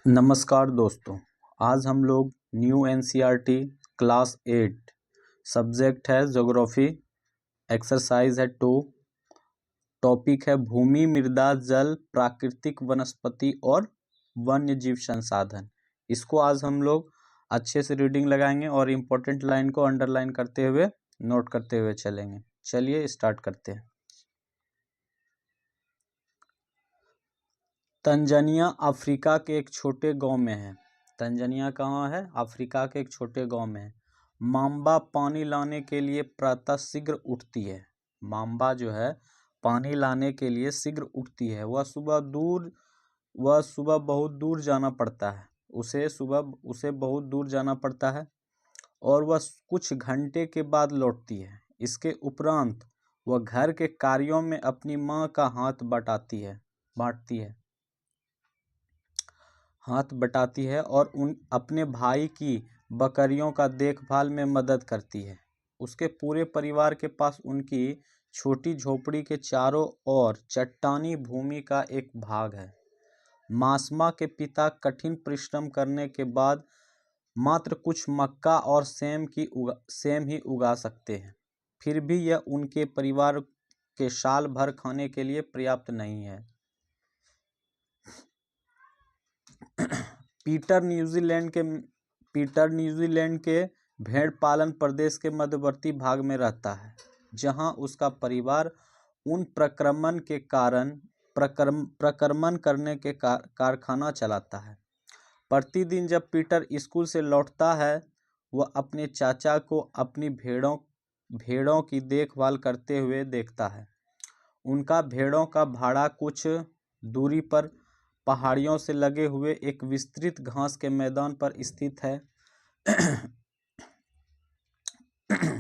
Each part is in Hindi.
नमस्कार दोस्तों, आज हम लोग न्यू एनसीईआरटी क्लास 8 सब्जेक्ट है ज्योग्राफी, एक्सरसाइज है 2, टॉपिक है भूमि, मृदा, जल, प्राकृतिक वनस्पति और वन्य जीव संसाधन। इसको आज हम लोग अच्छे से रीडिंग लगाएंगे और इम्पोर्टेंट लाइन को अंडरलाइन करते हुए नोट करते हुए चलेंगे। चलिए स्टार्ट करते हैं। तंजानिया अफ्रीका के एक छोटे गांव में है। तंजानिया कहाँ है? अफ्रीका के एक छोटे गांव में है। माम्बा पानी लाने के लिए प्रातः शीघ्र उठती है। माम्बा जो है पानी लाने के लिए शीघ्र उठती है। वह सुबह बहुत दूर जाना पड़ता है। उसे बहुत दूर जाना पड़ता है और वह कुछ घंटे के बाद लौटती है। इसके उपरांत वह घर के कार्यों में अपनी माँ का हाथ बटाती है और अपने भाई की बकरियों का देखभाल में मदद करती है। उसके पूरे परिवार के पास उनकी छोटी झोपड़ी के चारों ओर चट्टानी भूमि का एक भाग है। मास्मा के पिता कठिन परिश्रम करने के बाद मात्र कुछ मक्का और सेम ही उगा सकते हैं। फिर भी यह उनके परिवार के साल भर खाने के लिए पर्याप्त नहीं है। पीटर न्यूजीलैंड के भेड़ पालन प्रदेश के मध्यवर्ती भाग में रहता है, जहां उसका परिवार उन प्रक्रमण करने के कारखाना चलाता है। प्रतिदिन जब पीटर स्कूल से लौटता है, वह अपने चाचा को अपनी भेड़ों की देखभाल करते हुए देखता है। उनका भेड़ों का भाड़ा कुछ दूरी पर पहाड़ियों से लगे हुए एक विस्तृत घास के मैदान पर स्थित है।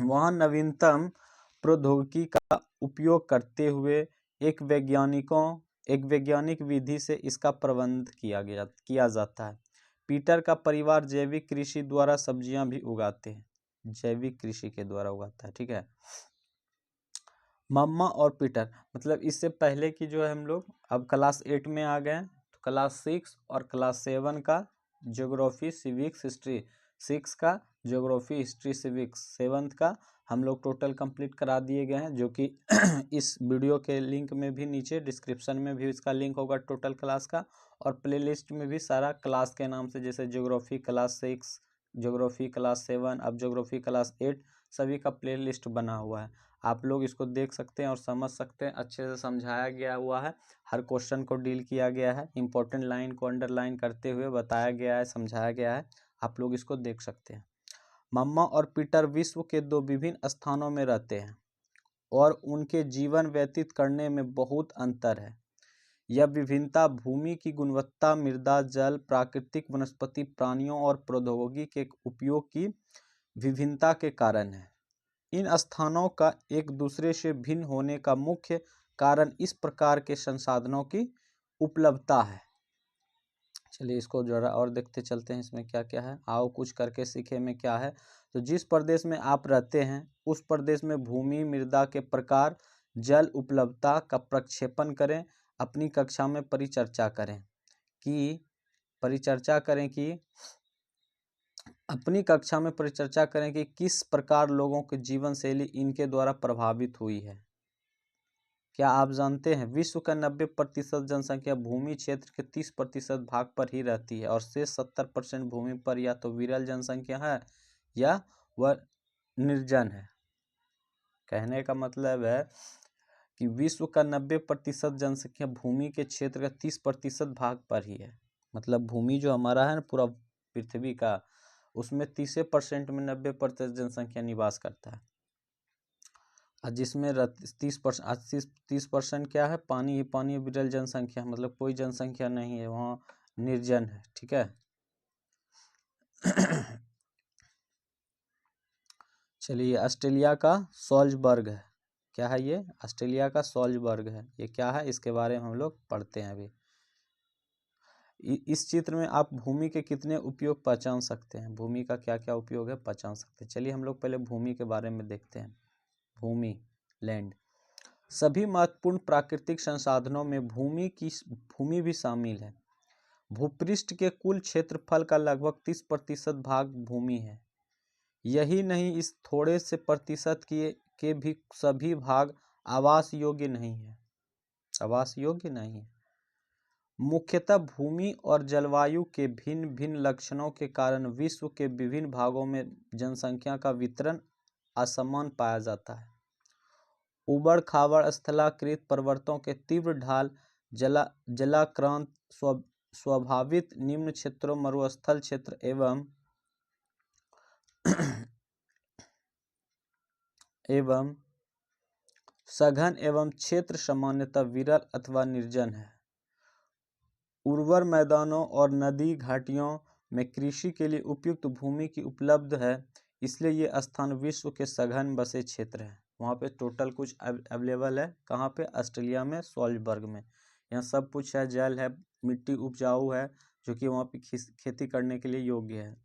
वहां नवीनतम प्रौद्योगिकी का उपयोग करते हुए एक वैज्ञानिक विधि से इसका प्रबंध किया जाता है। पीटर का परिवार जैविक कृषि द्वारा सब्जियां भी उगाते हैं। जैविक कृषि के द्वारा उगाता है, ठीक है। मम्मा और पीटर, मतलब इससे पहले की जो है हम लोग अब क्लास 8 में आ गए। तो क्लास 6 और क्लास 7 का ज्योग्राफी सिविक्स हिस्ट्री, 6 का ज्योग्राफी हिस्ट्री सिविक्स, 7th का हम लोग टोटल कंप्लीट करा दिए गए हैं, जो कि इस वीडियो के लिंक में भी नीचे डिस्क्रिप्शन में भी इसका लिंक होगा टोटल क्लास का, और प्लेलिस्ट में भी सारा क्लास के नाम से, जैसे ज्योग्राफी क्लास 6, ज्योग्राफी क्लास 7, अब ज्योग्राफी क्लास 8, सभी का प्लेलिस्ट बना हुआ है। आप लोग इसको देख सकते हैं और समझ सकते हैं। अच्छे से समझाया गया हुआ है, हर क्वेश्चन को डील किया गया है, इंपॉर्टेंट लाइन को अंडरलाइन करते हुए बताया गया है, समझाया गया है। आप लोग इसको देख सकते हैं। मम्मा और पीटर विश्व के 2 विभिन्न स्थानों में रहते हैं और उनके जीवन व्यतीत करने में बहुत अंतर है। यह विभिन्नता भूमि की गुणवत्ता, मृदा, जल, प्राकृतिक वनस्पति, प्राणियों और प्रौद्योगिकी के उपयोग की विभिन्नता के कारण है। इन स्थानों का एक दूसरे से भिन्न होने का मुख्य कारण इस प्रकार के संसाधनों की उपलब्धता है। चलिए इसको जरा और देखते चलते हैं, इसमें क्या क्या है। आओ कुछ करके सीखे में क्या है। तो जिस प्रदेश में आप रहते हैं उस प्रदेश में भूमि, मृदा के प्रकार, जल उपलब्धता का प्रक्षेपण करें। अपनी कक्षा में परिचर्चा करें कि किस प्रकार लोगों की जीवन शैली इनके द्वारा प्रभावित हुई है। क्या आप जानते हैं विश्व का 90% जनसंख्या भूमि क्षेत्र के 30% भाग पर ही रहती है और शेष 70% भूमि पर या तो विरल जनसंख्या है या वह निर्जन है। कहने का मतलब है कि विश्व का 90% जनसंख्या भूमि के क्षेत्र का 30% भाग पर ही है। मतलब भूमि जो हमारा है ना, पूरा पृथ्वी का, उसमें 30% में 90% जनसंख्या निवास करता है। जिसमें 30% क्या है? पानी ही पानी, विरल जनसंख्या, मतलब कोई जनसंख्या नहीं है, वहाँ निर्जन है, ठीक है। चलिए ऑस्ट्रेलिया का सॉल्जबर्ग है। क्या है ये? ऑस्ट्रेलिया का सॉल्जबर्ग है। ये क्या है, इसके बारे में हम लोग पढ़ते हैं अभी। इस चित्र में आप भूमि के कितने उपयोग पहचान सकते हैं? भूमि का क्या क्या उपयोग है पहचान सकते हैं। चलिए हम लोग पहले भूमि के बारे में देखते हैं। भूमि, लैंड। सभी महत्वपूर्ण प्राकृतिक संसाधनों में भूमि भी शामिल है। भूपृष्ठ के कुल क्षेत्रफल का लगभग 30% भाग भूमि है। यही नहीं, इस थोड़े से प्रतिशत के भी सभी भाग आवास योग्य नहीं है, आवास योग्य नहीं है। मुख्यतः भूमि और जलवायु के भिन्न भिन्न लक्षणों के कारण विश्व के विभिन्न भागों में जनसंख्या का वितरण असमान पाया जाता है। उबड़ खाबड़ स्थलाकृत पर्वतों के तीव्र ढाल, जलाक्रांत स्वाभाविक निम्न क्षेत्रों, मरुस्थल क्षेत्र एवं सघन एवं क्षेत्र सामान्यतः विरल अथवा निर्जन है। उर्वर मैदानों और नदी घाटियों में कृषि के लिए उपयुक्त भूमि की उपलब्ध है, इसलिए ये स्थान विश्व के सघन बसे क्षेत्र हैं। वहाँ पे टोटल कुछ अवेलेबल है, कहाँ पे? ऑस्ट्रेलिया में, स्वाल्बर्ग में। यहाँ सब कुछ है, जल है, मिट्टी उपजाऊ है, जो कि वहाँ पे खेती करने के लिए योग्य है।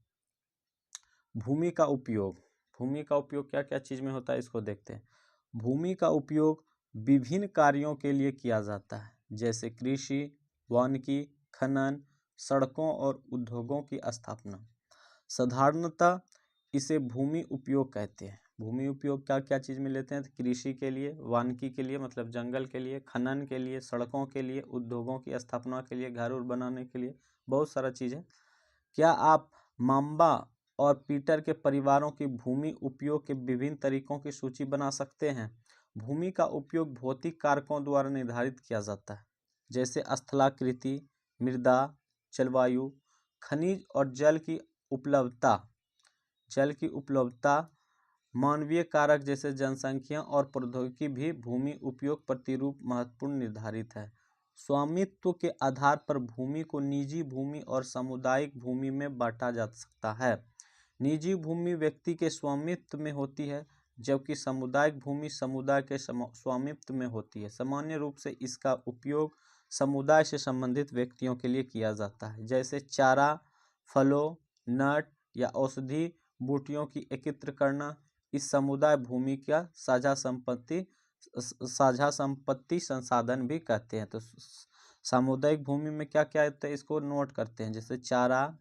भूमि का उपयोग, भूमि का उपयोग क्या क्या चीज़ में होता है इसको देखते हैं। भूमि का उपयोग विभिन्न कार्यों के लिए किया जाता है, जैसे कृषि, वानिकी, खनन, सड़कों और उद्योगों की स्थापना। साधारणतः इसे भूमि उपयोग कहते हैं। भूमि उपयोग क्या क्या चीज़ में लेते हैं? तो कृषि के लिए, वानिकी के लिए मतलब जंगल के लिए, खनन के लिए, सड़कों के लिए, उद्योगों की स्थापना के लिए, घर उर बनाने के लिए, बहुत सारा चीज़ है। क्या आप माम्बा और पीटर के परिवारों की भूमि उपयोग के विभिन्न तरीकों की सूची बना सकते हैं? भूमि का उपयोग भौतिक कारकों द्वारा निर्धारित किया जाता है, जैसे स्थलाकृति, मृदा, जलवायु, खनिज और जल की उपलब्धता, मानवीय कारक जैसे जनसंख्या और प्रौद्योगिकी भी भूमि उपयोग प्रतिरूप महत्वपूर्ण निर्धारित है। स्वामित्व के आधार पर भूमि को निजी भूमि और सामुदायिक भूमि में बांटा जा सकता है। निजी भूमि व्यक्ति के स्वामित्व में होती है, जबकि सामुदायिक भूमि समुदाय के स्वामित्व में होती है। सामान्य रूप से इसका उपयोग समुदाय से संबंधित व्यक्तियों के लिए किया जाता है, जैसे चारा, फलों, नट या औषधि बूटियों की एकत्र करना। इस समुदाय भूमि का साझा संपत्ति संसाधन भी कहते हैं। तो सामुदायिक भूमि में क्या क्या होता है इसको नोट करते हैं, जैसे चारा,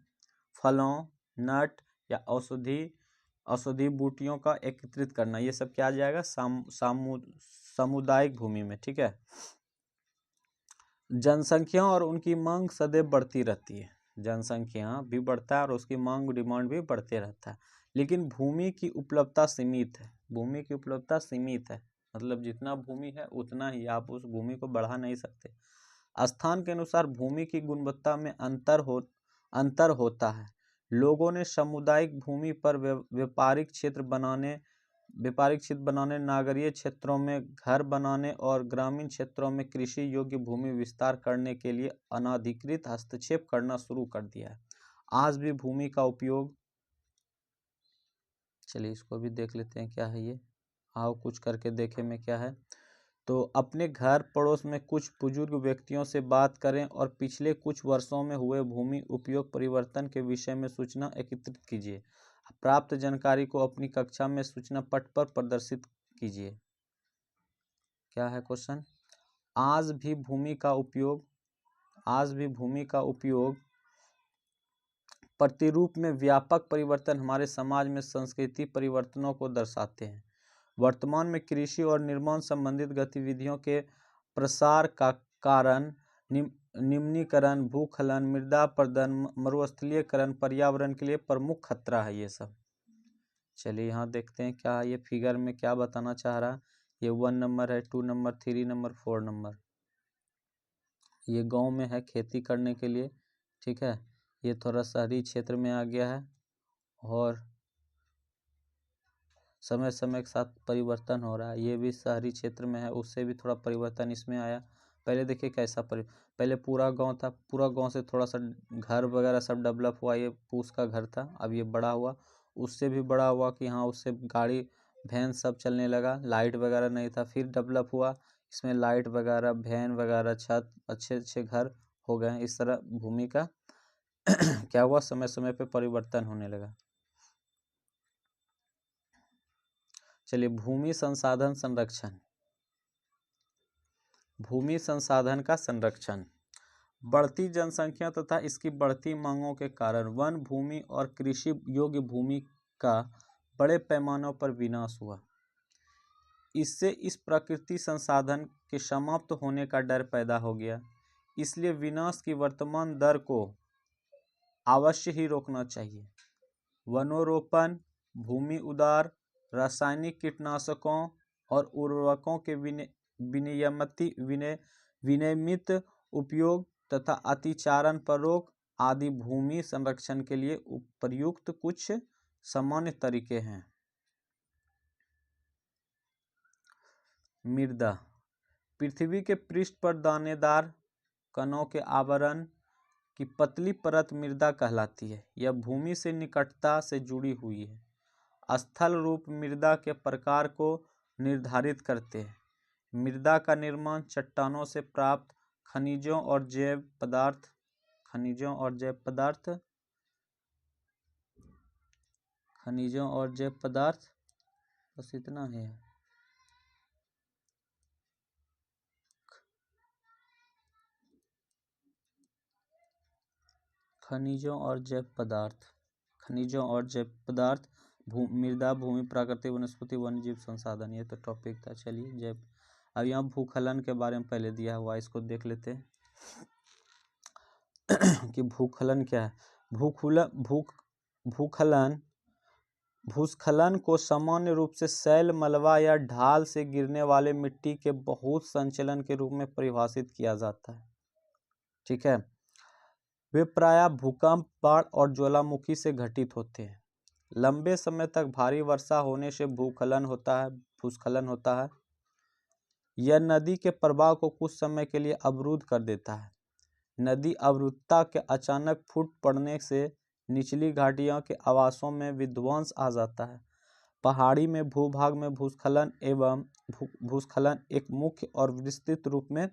फलों, नट या औषधि बूटियों का एकत्रित करना, ये सब क्या आ जाएगा? सामुदायिक भूमि में। ठीक है। जनसंख्या और उनकी मांग सदैव बढ़ती रहती है, जनसंख्या भी बढ़ता है और उसकी मांग, डिमांड भी बढ़ते रहता है, लेकिन भूमि की उपलब्धता सीमित है। भूमि की उपलब्धता सीमित है, मतलब जितना भूमि है उतना ही, आप उस भूमि को बढ़ा नहीं सकते। स्थान के अनुसार भूमि की गुणवत्ता में अंतर होता है। लोगों ने सामुदायिक भूमि पर व्यापारिक क्षेत्र बनाने, नगरीय क्षेत्रों में घर बनाने और ग्रामीण क्षेत्रों में कृषि योग्य भूमि विस्तार करने के लिए अनाधिकृत हस्तक्षेप करना शुरू कर दिया है। आज भी भूमि का उपयोग, चलिए इसको भी देख लेते हैं क्या है ये, आओ कुछ करके देखें में क्या है। तो अपने घर पड़ोस में कुछ बुजुर्ग व्यक्तियों से बात करें और पिछले कुछ वर्षों में हुए भूमि उपयोग परिवर्तन के विषय में सूचना एकत्रित कीजिए। प्राप्त जानकारी को अपनी कक्षा में सूचना पट पर प्रदर्शित कीजिए। क्या है क्वेश्चन? आज भी भूमि का उपयोग प्रतिरूप में व्यापक परिवर्तन हमारे समाज में संस्कृति परिवर्तनों को दर्शाते हैं। वर्तमान में कृषि और निर्माण संबंधित गतिविधियों के प्रसार का कारण निम्नीकरण, भूस्खलन, मृदा अपरदन, मरुस्थलीकरण पर्यावरण के लिए प्रमुख खतरा है ये सब। चलिए यहाँ देखते हैं क्या ये फिगर में क्या बताना चाह रहा है। ये 1 नंबर है, 2 नंबर, 3 नंबर, 4 नंबर। ये गांव में है खेती करने के लिए, ठीक है। ये थोड़ा शहरी क्षेत्र में आ गया है और समय समय के साथ परिवर्तन हो रहा है। ये भी शहरी क्षेत्र में है, उससे भी थोड़ा परिवर्तन इसमें आया। पहले देखिए कैसा पहले पूरा गांव था, पूरा गांव से थोड़ा सा घर वगैरह सब डेवलप हुआ। ये पूस का घर था, अब ये बड़ा हुआ, उससे भी बड़ा हुआ कि हाँ उससे गाड़ी वैन सब चलने लगा, लाइट वगैरह नहीं था। फिर डेवलप हुआ, इसमें लाइट वगैरह, वैन वगैरह, छत, अच्छे अच्छे घर हो गए। इस तरह भूमि का क्या हुआ, समय समय पे परिवर्तन होने लगा। चलिए भूमि संसाधन संरक्षण। भूमि संसाधन का संरक्षण। बढ़ती जनसंख्या तथा इसकी बढ़ती मांगों के कारण वन भूमि और कृषि योग्य भूमि का बड़े पैमानों पर विनाश हुआ। इससे इस प्रकृति संसाधन के समाप्त होने का डर पैदा हो गया। इसलिए विनाश की वर्तमान दर को अवश्य ही रोकना चाहिए। वनोरोपण, भूमि उदार, रासायनिक कीटनाशकों और उर्वरकों के विनियमित उपयोग तथा अतिचारण पर रोक आदि भूमि संरक्षण के लिए प्रयुक्त कुछ सामान्य तरीके हैं। मृदा, पृथ्वी के पृष्ठ पर दानेदार कणों के आवरण की पतली परत मृदा कहलाती है। यह भूमि से निकटता से जुड़ी हुई है। स्थल रूप मृदा के प्रकार को निर्धारित करते हैं। मृदा का निर्माण चट्टानों से प्राप्त खनिजों और जैव पदार्थ बस इतना है। खनिजों और जैव पदार्थ मृदा, भूमि, प्राकृतिक वनस्पति, वन्यजीव संसाधन, ये तो टॉपिक था। चलिए जैव, अब यहाँ भूस्खलन के बारे में पहले दिया हुआ, इसको देख लेते हैं कि भूस्खलन क्या है। भूस्खलन को सामान्य रूप से शैल, मलबा या ढाल से गिरने वाले मिट्टी के बहुत संचलन के रूप में परिभाषित किया जाता है। ठीक है, वे प्रायः भूकंप, बाढ़ और ज्वालामुखी से घटित होते हैं। लंबे समय तक भारी वर्षा होने से भूस्खलन होता है। यह नदी के प्रवाह को कुछ समय के लिए अवरुद्ध कर देता है। नदी अवरुद्धता के अचानक फूट पड़ने से निचली घाटियों के आवासों में विध्वंस आ जाता है। पहाड़ी में भूभाग में भूस्खलन एक मुख्य और विस्तृत रूप में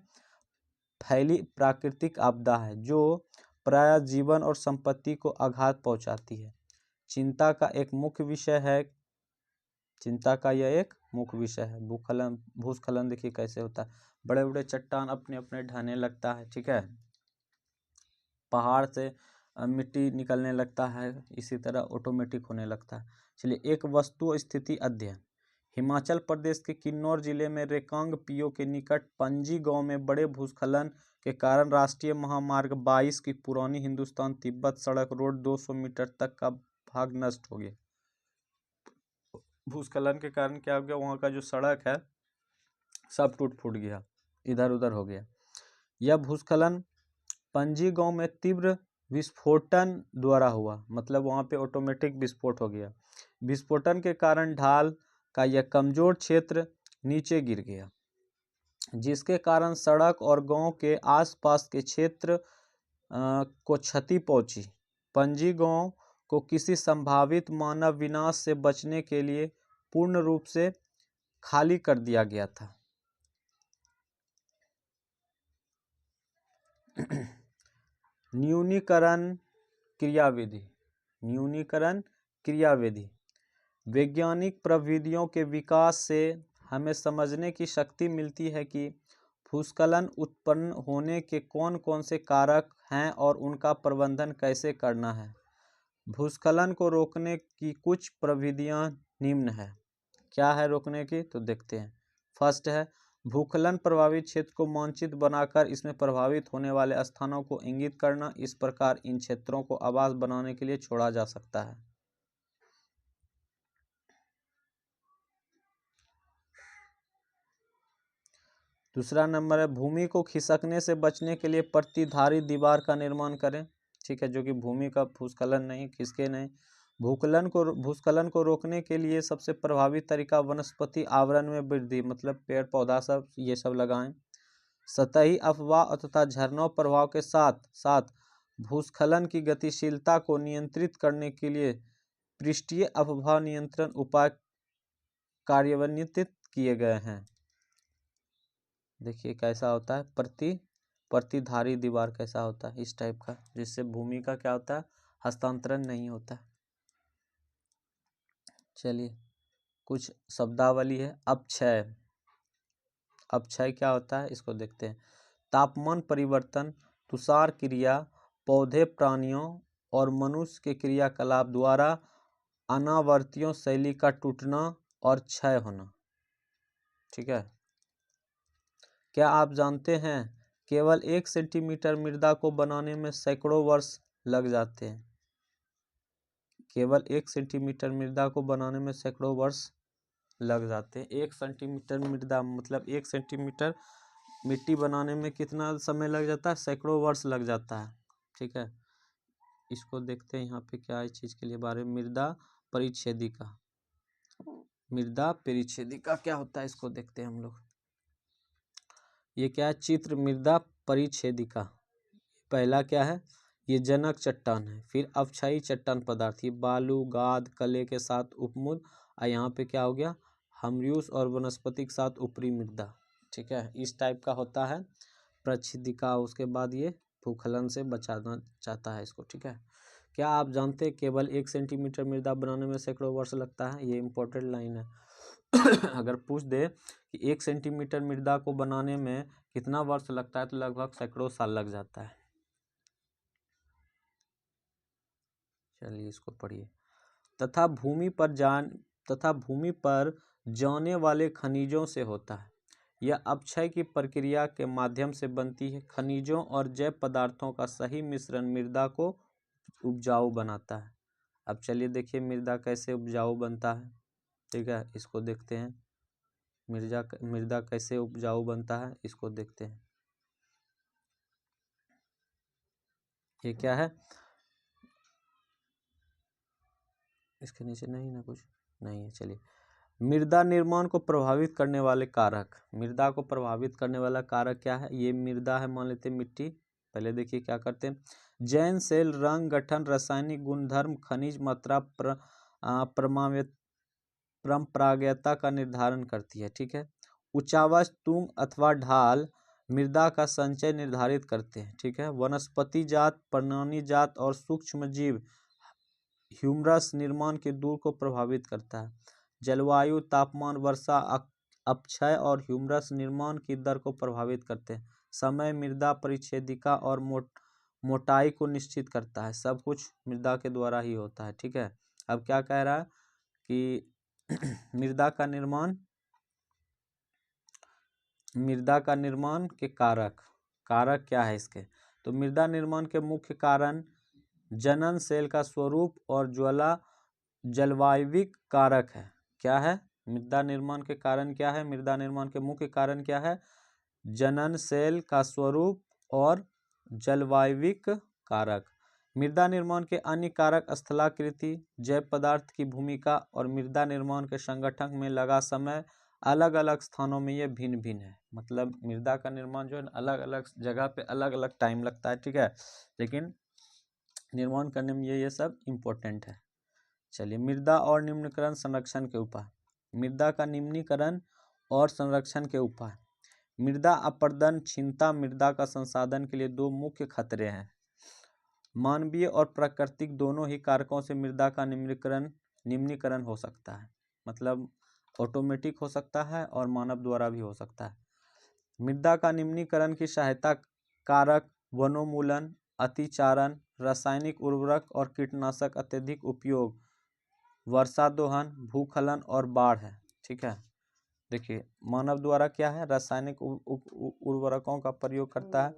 फैली प्राकृतिक आपदा है जो प्रायः जीवन और संपत्ति को आघात पहुंचाती है। चिंता का यह एक मुख्य विषय है। भूस्खलन देखिए कैसे होता है। बड़े बड़े चट्टान अपने अपने ढहने लगता है। ठीक है, पहाड़ से मिट्टी निकलने लगता है, इसी तरह ऑटोमेटिक होने लगता है। चलिए, एक वस्तु स्थिति अध्ययन। हिमाचल प्रदेश के किन्नौर जिले में रेकांग पिओ के निकट पंजी गांव में बड़े भूस्खलन के कारण राष्ट्रीय महामार्ग 22 की पुरानी हिंदुस्तान तिब्बत सड़क रोड 200 मीटर तक का भाग नष्ट हो गया। भूस्खलन के कारण क्या हो गया, वहाँ का जो सड़क है सब टूट फूट गया, इधर उधर हो गया। यह भूस्खलन पंजी गांव में तीव्र विस्फोटन द्वारा हुआ, मतलब वहाँ पे ऑटोमेटिक विस्फोट हो गया। विस्फोटन के कारण ढाल का यह कमजोर क्षेत्र नीचे गिर गया, जिसके कारण सड़क और गांव के आसपास के क्षेत्र को क्षति पहुंची। पंजी गांव को किसी संभावित मानव विनाश से बचने के लिए पूर्ण रूप से खाली कर दिया गया था। न्यूनीकरण क्रियाविधि। वैज्ञानिक प्रविधियों के विकास से हमें समझने की शक्ति मिलती है कि भूस्खलन उत्पन्न होने के कौन कौन से कारक हैं और उनका प्रबंधन कैसे करना है। भूस्खलन को रोकने की कुछ प्रविधियां निम्न है। क्या है रोकने की, तो देखते हैं। फर्स्ट है, भूस्खलन प्रभावित क्षेत्र को मानचित्र बनाकर इसमें प्रभावित होने वाले स्थानों को इंगित करना। इस प्रकार इन क्षेत्रों को आवास बनाने के लिए छोड़ा जा सकता है। दूसरा नंबर है, भूमि को खिसकने से बचने के लिए प्रतिधारी दीवार का निर्माण करें। ठीक है, जो कि भूमि का भूस्खलन नहीं, खिसके नहीं। भूस्खलन को रोकने के लिए सबसे प्रभावी तरीका वनस्पति आवरण में वृद्धि, मतलब पेड़ पौधा सब ये सब लगाएं। सतही अफवाह तथा झरनों प्रभाव के साथ साथ भूस्खलन की गतिशीलता को नियंत्रित करने के लिए पृष्ठीय अफवाह नियंत्रण उपाय कार्यान्वित किए गए हैं। देखिए कैसा होता है, प्रतिधारी दीवार कैसा होता है, इस टाइप का, जिससे भूमि का क्या होता है, हस्तांतरण नहीं होता। चलिए, कुछ शब्दावली है। अपक्षय क्या होता है, इसको देखते हैं। तापमान परिवर्तन तुषार क्रिया, पौधे, प्राणियों और मनुष्य के क्रियाकलाप द्वारा अनावर्तियों शैली का टूटना और क्षय होना। ठीक है। क्या आप जानते हैं केवल 1 सेंटीमीटर मृदा को बनाने में सैकड़ों वर्ष लग जाते हैं। केवल 1 सेंटीमीटर मृदा को बनाने में सैकड़ों वर्ष लग जाते हैं। 1 सेंटीमीटर मृदा मतलब 1 सेंटीमीटर मिट्टी बनाने में कितना समय लग जाता है? सैकड़ों वर्ष लग जाता है। ठीक है। इसको देखते हैं यहाँ पे क्या है चीज के लिए बारे में। मृदा परिच्छेदिका। मृदा परिच्छेदिका क्या होता है इसको देखते हैं हम लोग। ये क्या है? चित्र मृदा परिच्छेदिका। पहला क्या है? ये जनक चट्टान है। फिर अवक्षयी चट्टान पदार्थ, ये बालू, गाद, कले के साथ उपमुद। और यहाँ पे क्या हो गया? हम्यूस और वनस्पति के साथ ऊपरी मृदा। ठीक है। इस टाइप का होता है परिच्छेदिका। उसके बाद ये भूस्खलन से बचाना चाहता है इसको। ठीक है। क्या आप जानते हैं केवल 1 सेंटीमीटर मृदा बनाने में सैकड़ों वर्ष लगता है? ये इंपॉर्टेंट लाइन है। अगर पूछ दे कि 1 सेंटीमीटर मृदा को बनाने में कितना वर्ष लगता है तो लगभग सैकड़ों साल लग जाता है। चलिए इसको पढ़िए। तथा भूमि पर जाने वाले खनिजों से होता है। यह अपक्षय की प्रक्रिया के माध्यम से बनती है। खनिजों और जैव पदार्थों का सही मिश्रण मृदा को उपजाऊ बनाता है। अब चलिए देखिए मृदा कैसे उपजाऊ बनता है। ठीक है। इसको देखते हैं। मृदा कैसे उपजाऊ बनता है इसको देखते हैं। ये क्या है? इसके नीचे नहीं ना कुछ नहीं है। चलिए मृदा निर्माण को प्रभावित करने वाले कारक। मृदा को प्रभावित करने वाला कारक क्या है? ये मृदा है, मान लेते हैं मिट्टी। पहले देखिए क्या करते हैं। जैन सेल रंग, गठन, रासायनिक गुणधर्म, खनिज मात्रा, परम्परागतता का निर्धारण करती है। ठीक है। उच्चावच, तुंग अथवा ढाल मृदा का संचय निर्धारित करते हैं। ठीक है। वनस्पति जात, प्राणी जात और सूक्ष्म जीव ह्यूमरस निर्माण के दूर को प्रभावित करता है। जलवायु, तापमान, वर्षा, अपक्षय और ह्यूमरस निर्माण की दर को प्रभावित करते हैं। समय मृदा परिच्छेदिका और मोटाई को निश्चित करता है। सब कुछ मृदा के द्वारा ही होता है। ठीक है। अब क्या कह रहा है कि मृदा का निर्माण के कारक क्या है इसके? तो मृदा निर्माण के मुख्य कारण जनन, सेल का स्वरूप और जलवायविक कारक है। क्या है? मृदा निर्माण के कारण क्या है? मृदा निर्माण के मुख्य कारण क्या है? जनन, सेल का स्वरूप और जलवायविक कारक। मृदा निर्माण के अन्य कारक स्थलाकृति, जैव पदार्थ की भूमिका और मृदा निर्माण के संगठन में लगा समय अलग अलग स्थानों में ये भिन्न भिन्न है। मतलब मृदा का निर्माण जो है अलग अलग जगह पे अलग अलग टाइम लगता है। ठीक है। लेकिन निर्माण करने में ये सब इम्पोर्टेंट है। चलिए मृदा और निम्नीकरण संरक्षण के उपाय। मृदा का निम्नीकरण और संरक्षण के उपाय। मृदा अपरदन क्षीणता मृदा का संसाधन के लिए 2 मुख्य खतरे हैं। मानवीय और प्राकृतिक दोनों ही कारकों से मृदा का निम्नीकरण हो सकता है। मतलब ऑटोमेटिक हो सकता है और मानव द्वारा भी हो सकता है। मृदा का निम्नीकरण की सहायता कारक वनोन्मूलन, अतिचारण, रासायनिक उर्वरक और कीटनाशक अत्यधिक उपयोग, वर्षा दोहन, भूस्खलन और बाढ़ है। ठीक है। देखिए मानव द्वारा क्या है? रासायनिक उर्वरकों का प्रयोग करता है,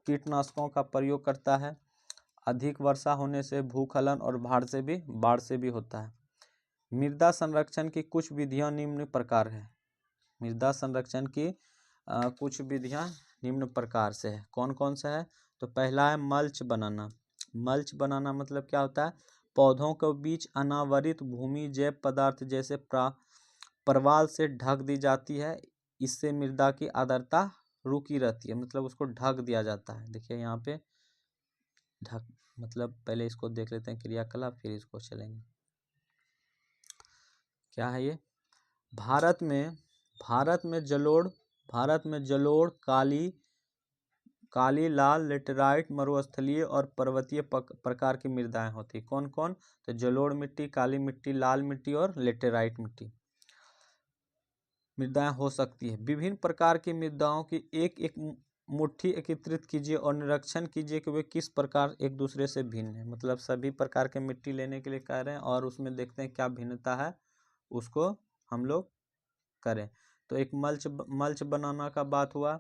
कीटनाशकों का प्रयोग करता है। अधिक वर्षा होने से भूस्खलन और बाढ़ से भी होता है। मृदा संरक्षण की कुछ विधियां निम्न प्रकार है। मृदा संरक्षण की कुछ विधियां निम्न प्रकार से है। कौन कौन सा है? तो पहला है मल्च बनाना। मल्च बनाना मतलब क्या होता है? पौधों के बीच अनावरित भूमि जैव पदार्थ जैसे परवाल से ढक दी जाती है। इससे मृदा की आर्द्रता रुकी रहती है। मतलब उसको ढक दिया जाता है। देखिए यहाँ पे ढक मतलब पहले इसको देख लेते हैं क्रियाकलाप, फिर इसको चलेंगे। क्या है ये? भारत में जलोढ़, काली, लाल, लेटेराइट, मरुस्थलीय और पर्वतीय प्रकार की मृदाएं होती। कौन कौन? तो जलोढ़ मिट्टी, काली मिट्टी, लाल मिट्टी और लेटेराइट मिट्टी मृदाएं हो सकती है। विभिन्न प्रकार की मृदाओं की एक मुट्ठी एकत्रित कीजिए और निरीक्षण कीजिए कि वे किस प्रकार एक दूसरे से भिन्न है। मतलब सभी प्रकार के मिट्टी लेने के लिए कह रहे हैं और उसमें देखते हैं क्या भिन्नता है, उसको हम लोग करें। तो एक मल्च बनाना का बात हुआ,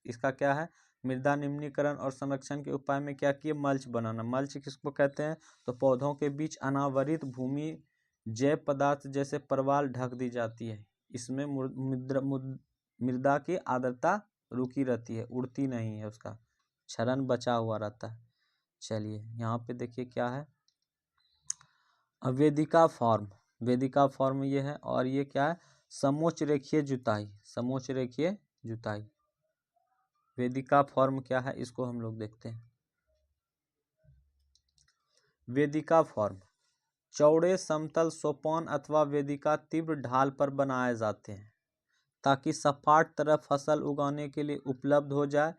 इसका क्या है, मृदा निम्नीकरण और संरक्षण के उपाय में क्या किए, मल्च बनाना। मल्च किसको कहते हैं, तो पौधों के बीच अनावरित भूमि जैव पदार्थ जैसे परवाल ढक दी जाती है। इसमें मृदा की आर्द्रता रुकी रहती है, उड़ती नहीं है, उसका क्षरण बचा हुआ रहता है। चलिए यहाँ पे देखिए क्या है, वेदिका फॉर्म। वेदिका फॉर्म ये है, और ये क्या है, समोच्च रेखीय जुताई। समोच्च रेखीय जुताई, वेदिका फॉर्म क्या है, इसको हम लोग देखते हैं। वेदिका फॉर्म चौड़े समतल सोपान अथवा वेदिका तीव्र ढाल पर बनाए जाते हैं ताकि सपाट तरफ फसल उगाने के लिए उपलब्ध हो जाए।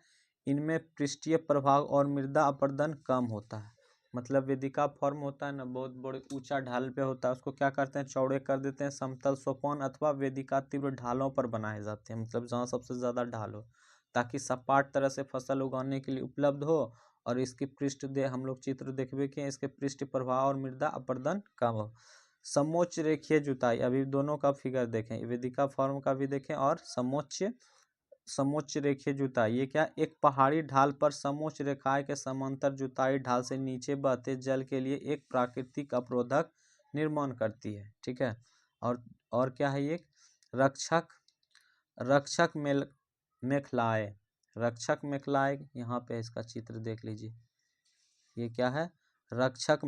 इनमें पृष्ठीय प्रभाव और मृदा अपरदन कम होता है। मतलब वेदिका फॉर्म होता है ना, बहुत बड़े ऊंचा ढाल पे होता है, उसको क्या करते हैं, चौड़े कर देते हैं। समतल सोपान अथवा वेदिका तीव्र ढालों पर बनाए जाते हैं, मतलब जहाँ सबसे ज़्यादा ढाल हो, ताकि सपाट तरह से फसल उगाने के लिए उपलब्ध हो। और इसकी पृष्ठ हम लोग चित्र देखबे कि इसके पृष्ठ प्रभाव और मृदा अपरदन कम हो। समोच्च रेखीय जुताई, अभी दोनों का फिगर देखें, वेदिका फॉर्म का भी देखें और समोच्च रेखीय जुताई। ये क्या, एक पहाड़ी ढाल पर समोच्च रेखाएं के समांतर जुताई ढाल से नीचे बहते जल के लिए एक प्राकृतिक अवरोधक निर्माण करती है। ठीक है, और क्या है ये, रक्षक मेखलाएं। रक्षक मेखलाएं, यहाँ पे इसका चित्र देख लीजिए, ये क्या है, रक्षक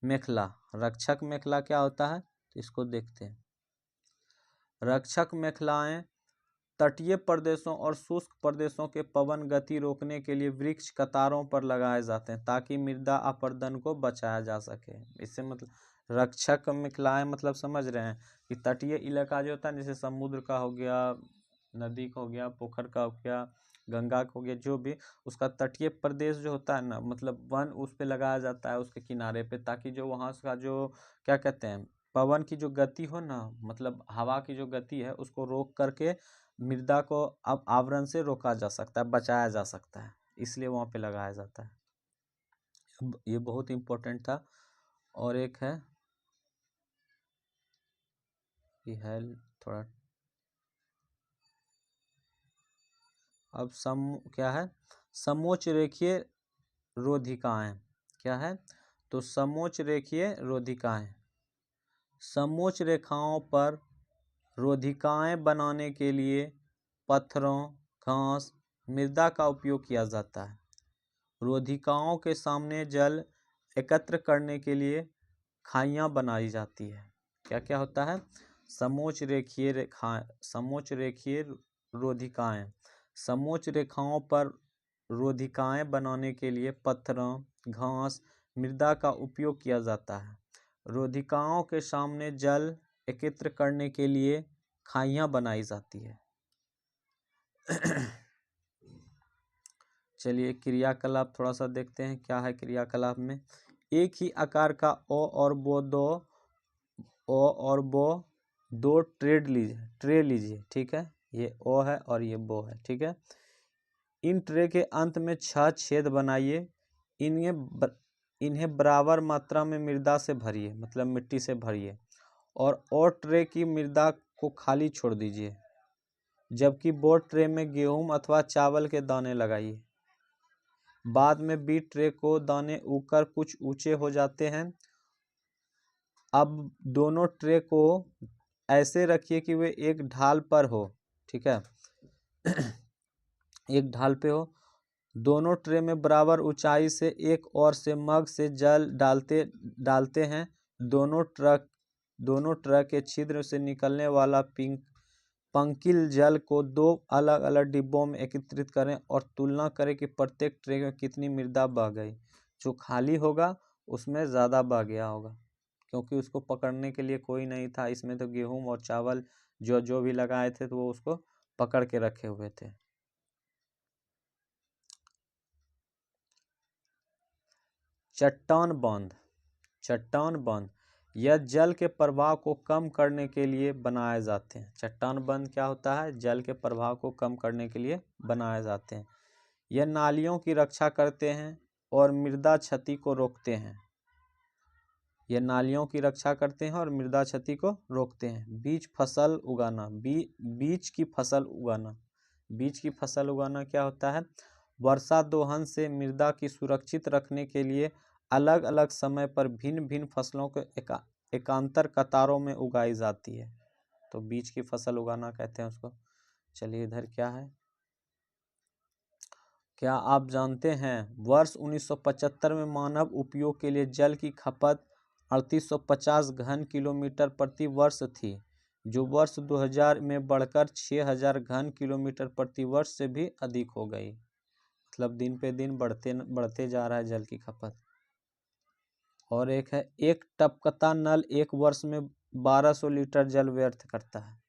मेखला। रक्षक मेखला क्या होता है, तो इसको देखते हैं। रक्षक मेखलाएं तटीय प्रदेशों और शुष्क प्रदेशों के पवन गति रोकने के लिए वृक्ष कतारों पर लगाए जाते हैं ताकि मृदा अपरदन को बचाया जा सके। इससे मतलब रक्षक मेखलाएं मतलब समझ रहे हैं कि तटीय इलाका जो होता है, जैसे समुद्र का हो गया, नदी का हो गया, पोखर का हो गया, गंगा का हो गया, जो भी उसका तटीय प्रदेश जो होता है ना, मतलब वन उस पे लगाया जाता है उसके किनारे पे, ताकि जो वहाँ का जो क्या कहते हैं, पवन की जो गति हो ना, मतलब हवा की जो गति है, उसको रोक करके मृदा को अब आवरण से रोका जा सकता है, बचाया जा सकता है, इसलिए वहाँ पे लगाया जाता है। ये बहुत इम्पोर्टेंट था। और एक है, ये है थोड़ा, अब क्या है, समोच्च रेखीय रोधिकाएं। क्या है, तो समोच्च रेखीय रोधिकाएं, समोच्च रेखाओं पर रोधिकाएं बनाने के लिए पत्थरों, घास, मृदा का उपयोग किया जाता है। रोधिकाओं के सामने जल एकत्र करने के लिए खाइयां बनाई जाती है। क्या क्या होता है, समोच्च रेखीय रोधिकाएं, समोच्च रेखाओं पर रोधिकाएं बनाने के लिए पत्थरों, घास, मृदा का उपयोग किया जाता है। रोधिकाओं के सामने जल एकत्र करने के लिए खाइयां बनाई जाती है। चलिए क्रियाकलाप थोड़ा सा देखते हैं, क्या है क्रियाकलाप में। एक ही आकार का ओ और बो दो ट्रे लीजिए। ठीक है, ये ओ है और ये बो है। ठीक है, इन ट्रे के अंत में 6 छेद बनाइए। इन्हें बराबर मात्रा में मृदा से भरिए, मतलब मिट्टी से भरिए, और ट्रे की मृदा को खाली छोड़ दीजिए, जबकि बो ट्रे में गेहूं अथवा चावल के दाने लगाइए। बाद में बी ट्रे को दाने उगकर कुछ ऊंचे हो जाते हैं। अब दोनों ट्रे को ऐसे रखिए कि वे एक ढाल पर हो। ठीक है, एक ढाल पे हो। दोनों ट्रे में बराबर ऊंचाई से एक और से मग से जल डालते हैं। दोनों ट्रक के छिद्र से निकलने वाला पंकिल जल को 2 अलग अलग डिब्बों में एकत्रित करें और तुलना करें कि प्रत्येक ट्रे में कितनी मृदा बह गई। जो खाली होगा उसमें ज़्यादा बह गया होगा, क्योंकि उसको पकड़ने के लिए कोई नहीं था। इसमें तो गेहूं और चावल जो भी लगाए थे तो वो उसको पकड़ के रखे हुए थे। चट्टान बांध। यह जल के प्रवाह को कम करने के लिए बनाए जाते हैं। चट्टान बंध क्या होता है? जल के प्रवाह को कम करने के लिए बनाए जाते हैं। यह नालियों की रक्षा करते हैं और मृदा क्षति को रोकते हैं। यह नालियों की रक्षा करते हैं और मृदा क्षति को रोकते हैं। बीज फसल उगाना, बीज की फसल उगाना। बीज की फसल उगाना क्या होता है? वर्षा दोहन से मृदा की सुरक्षित रखने के लिए अलग अलग समय पर भिन्न भिन्न फसलों को एकांतर कतारों में उगाई जाती है, तो बीज की फसल उगाना कहते हैं उसको। चलिए इधर क्या है, क्या आप जानते हैं वर्ष 1975 में मानव उपयोग के लिए जल की खपत 3850 घन किलोमीटर प्रति वर्ष थी, जो वर्ष 2000 में बढ़कर 6000 घन किलोमीटर प्रति वर्ष से भी अधिक हो गई। मतलब दिन पे दिन बढ़ते जा रहा है जल की खपत। और एक है, एक टपकता नल एक वर्ष में 1200 लीटर जल व्यर्थ करता है।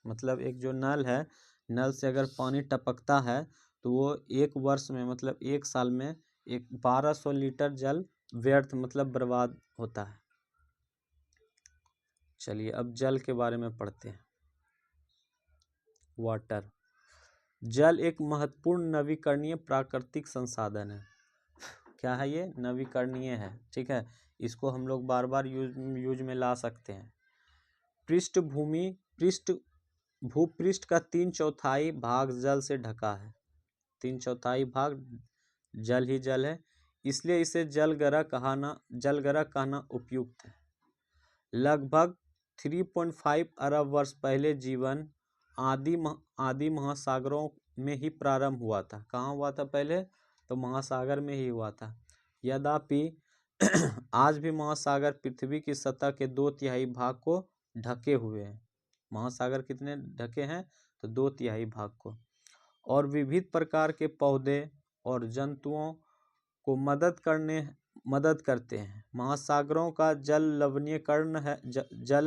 मतलब एक जो नल है, नल से अगर पानी टपकता है तो वो एक वर्ष में, मतलब एक साल में 1200 लीटर जल व्यर्थ मतलब बर्बाद होता है। चलिए अब जल के बारे में पढ़ते हैं। वाटर, जल एक महत्वपूर्ण नवीकरणीय प्राकृतिक संसाधन है। क्या है ये? नवीकरणीय है, ठीक है। इसको हम लोग बार बार यूज में ला सकते हैं। भूपृष्ठ का 3/4 भाग जल से ढका है। 3/4 भाग जल ही जल है, इसलिए इसे जलग्रह कहना उपयुक्त है। लगभग 3.5 अरब वर्ष पहले जीवन आदि महासागरों में ही प्रारंभ हुआ था। कहाँ हुआ था पहले? तो महासागर में ही हुआ था। यद्यपि आज भी महासागर पृथ्वी की सतह के 2/3 भाग को ढके हुए हैं। महासागर कितने ढके हैं? तो 2/3 भाग को। और विविध प्रकार के पौधे और जंतुओं को मदद करते हैं। महासागरों का जल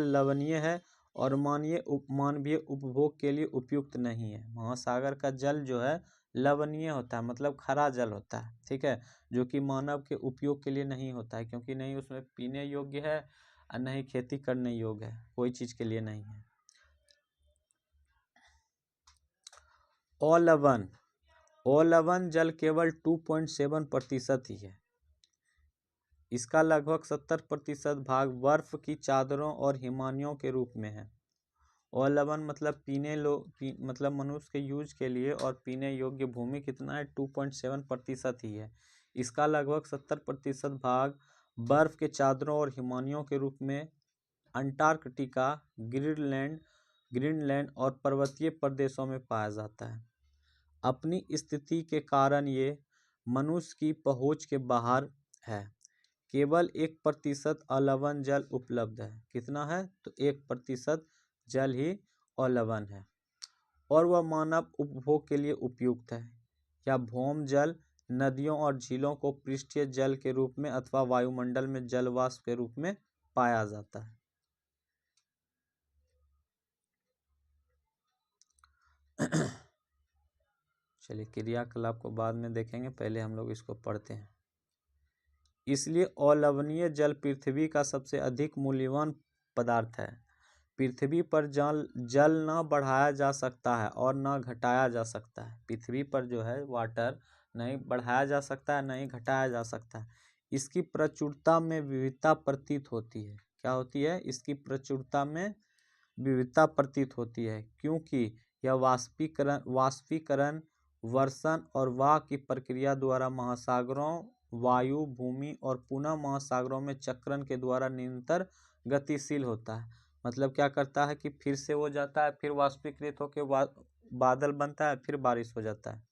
लवणीय है और मानवीय उपभोग के लिए उपयुक्त नहीं है। महासागर का जल जो है लवणीय होता है, मतलब खरा जल होता है, ठीक है, जो कि मानव के उपयोग के लिए नहीं होता है, क्योंकि नहीं उसमें पीने योग्य है और नहीं खेती करने योग्य है, कोई चीज के लिए नहीं है। अलवण जल केवल 2.7% ही है। इसका लगभग 70% भाग बर्फ की चादरों और हिमानियों के रूप में है। अलवण मतलब मतलब मनुष्य के यूज के लिए और पीने योग्य भूमि कितना है? 2.7% ही है। इसका लगभग 70% भाग बर्फ के चादरों और हिमानियों के रूप में अंटार्कटिका, ग्रीनलैंड और पर्वतीय प्रदेशों में पाया जाता है। अपनी स्थिति के कारण ये मनुष्य की पहुंच के बाहर है। केवल 1% अलवण जल उपलब्ध है। कितना है? तो 1% जल ही अलवण है और वह मानव उपभोग के लिए उपयुक्त है। या भौम जल नदियों और झीलों को पृष्ठीय जल के रूप में अथवा वायुमंडल में जलवाष्प के रूप में पाया जाता है। चलिए क्रियाकलाप को बाद में देखेंगे, पहले हम लोग इसको पढ़ते हैं। इसलिए अलवणीय जल पृथ्वी का सबसे अधिक मूल्यवान पदार्थ है। पृथ्वी पर जल न बढ़ाया जा सकता है और न घटाया जा सकता है। पृथ्वी पर जो है वाटर नहीं बढ़ाया जा सकता है, नहीं घटाया जा सकता है। इसकी प्रचुरता में विविधता प्रतीत होती है। क्या होती है? इसकी प्रचुरता में विविधता प्रतीत होती है, क्योंकि यह वाष्पीकरण, वर्षण और वाह की प्रक्रिया द्वारा महासागरों, वायु, भूमि और पुनः महासागरों में चक्रण के द्वारा निरंतर गतिशील होता है। मतलब क्या करता है कि फिर से वो जाता है, फिर वाष्पीकृत होकर बादल बनता है, फिर बारिश हो जाता है।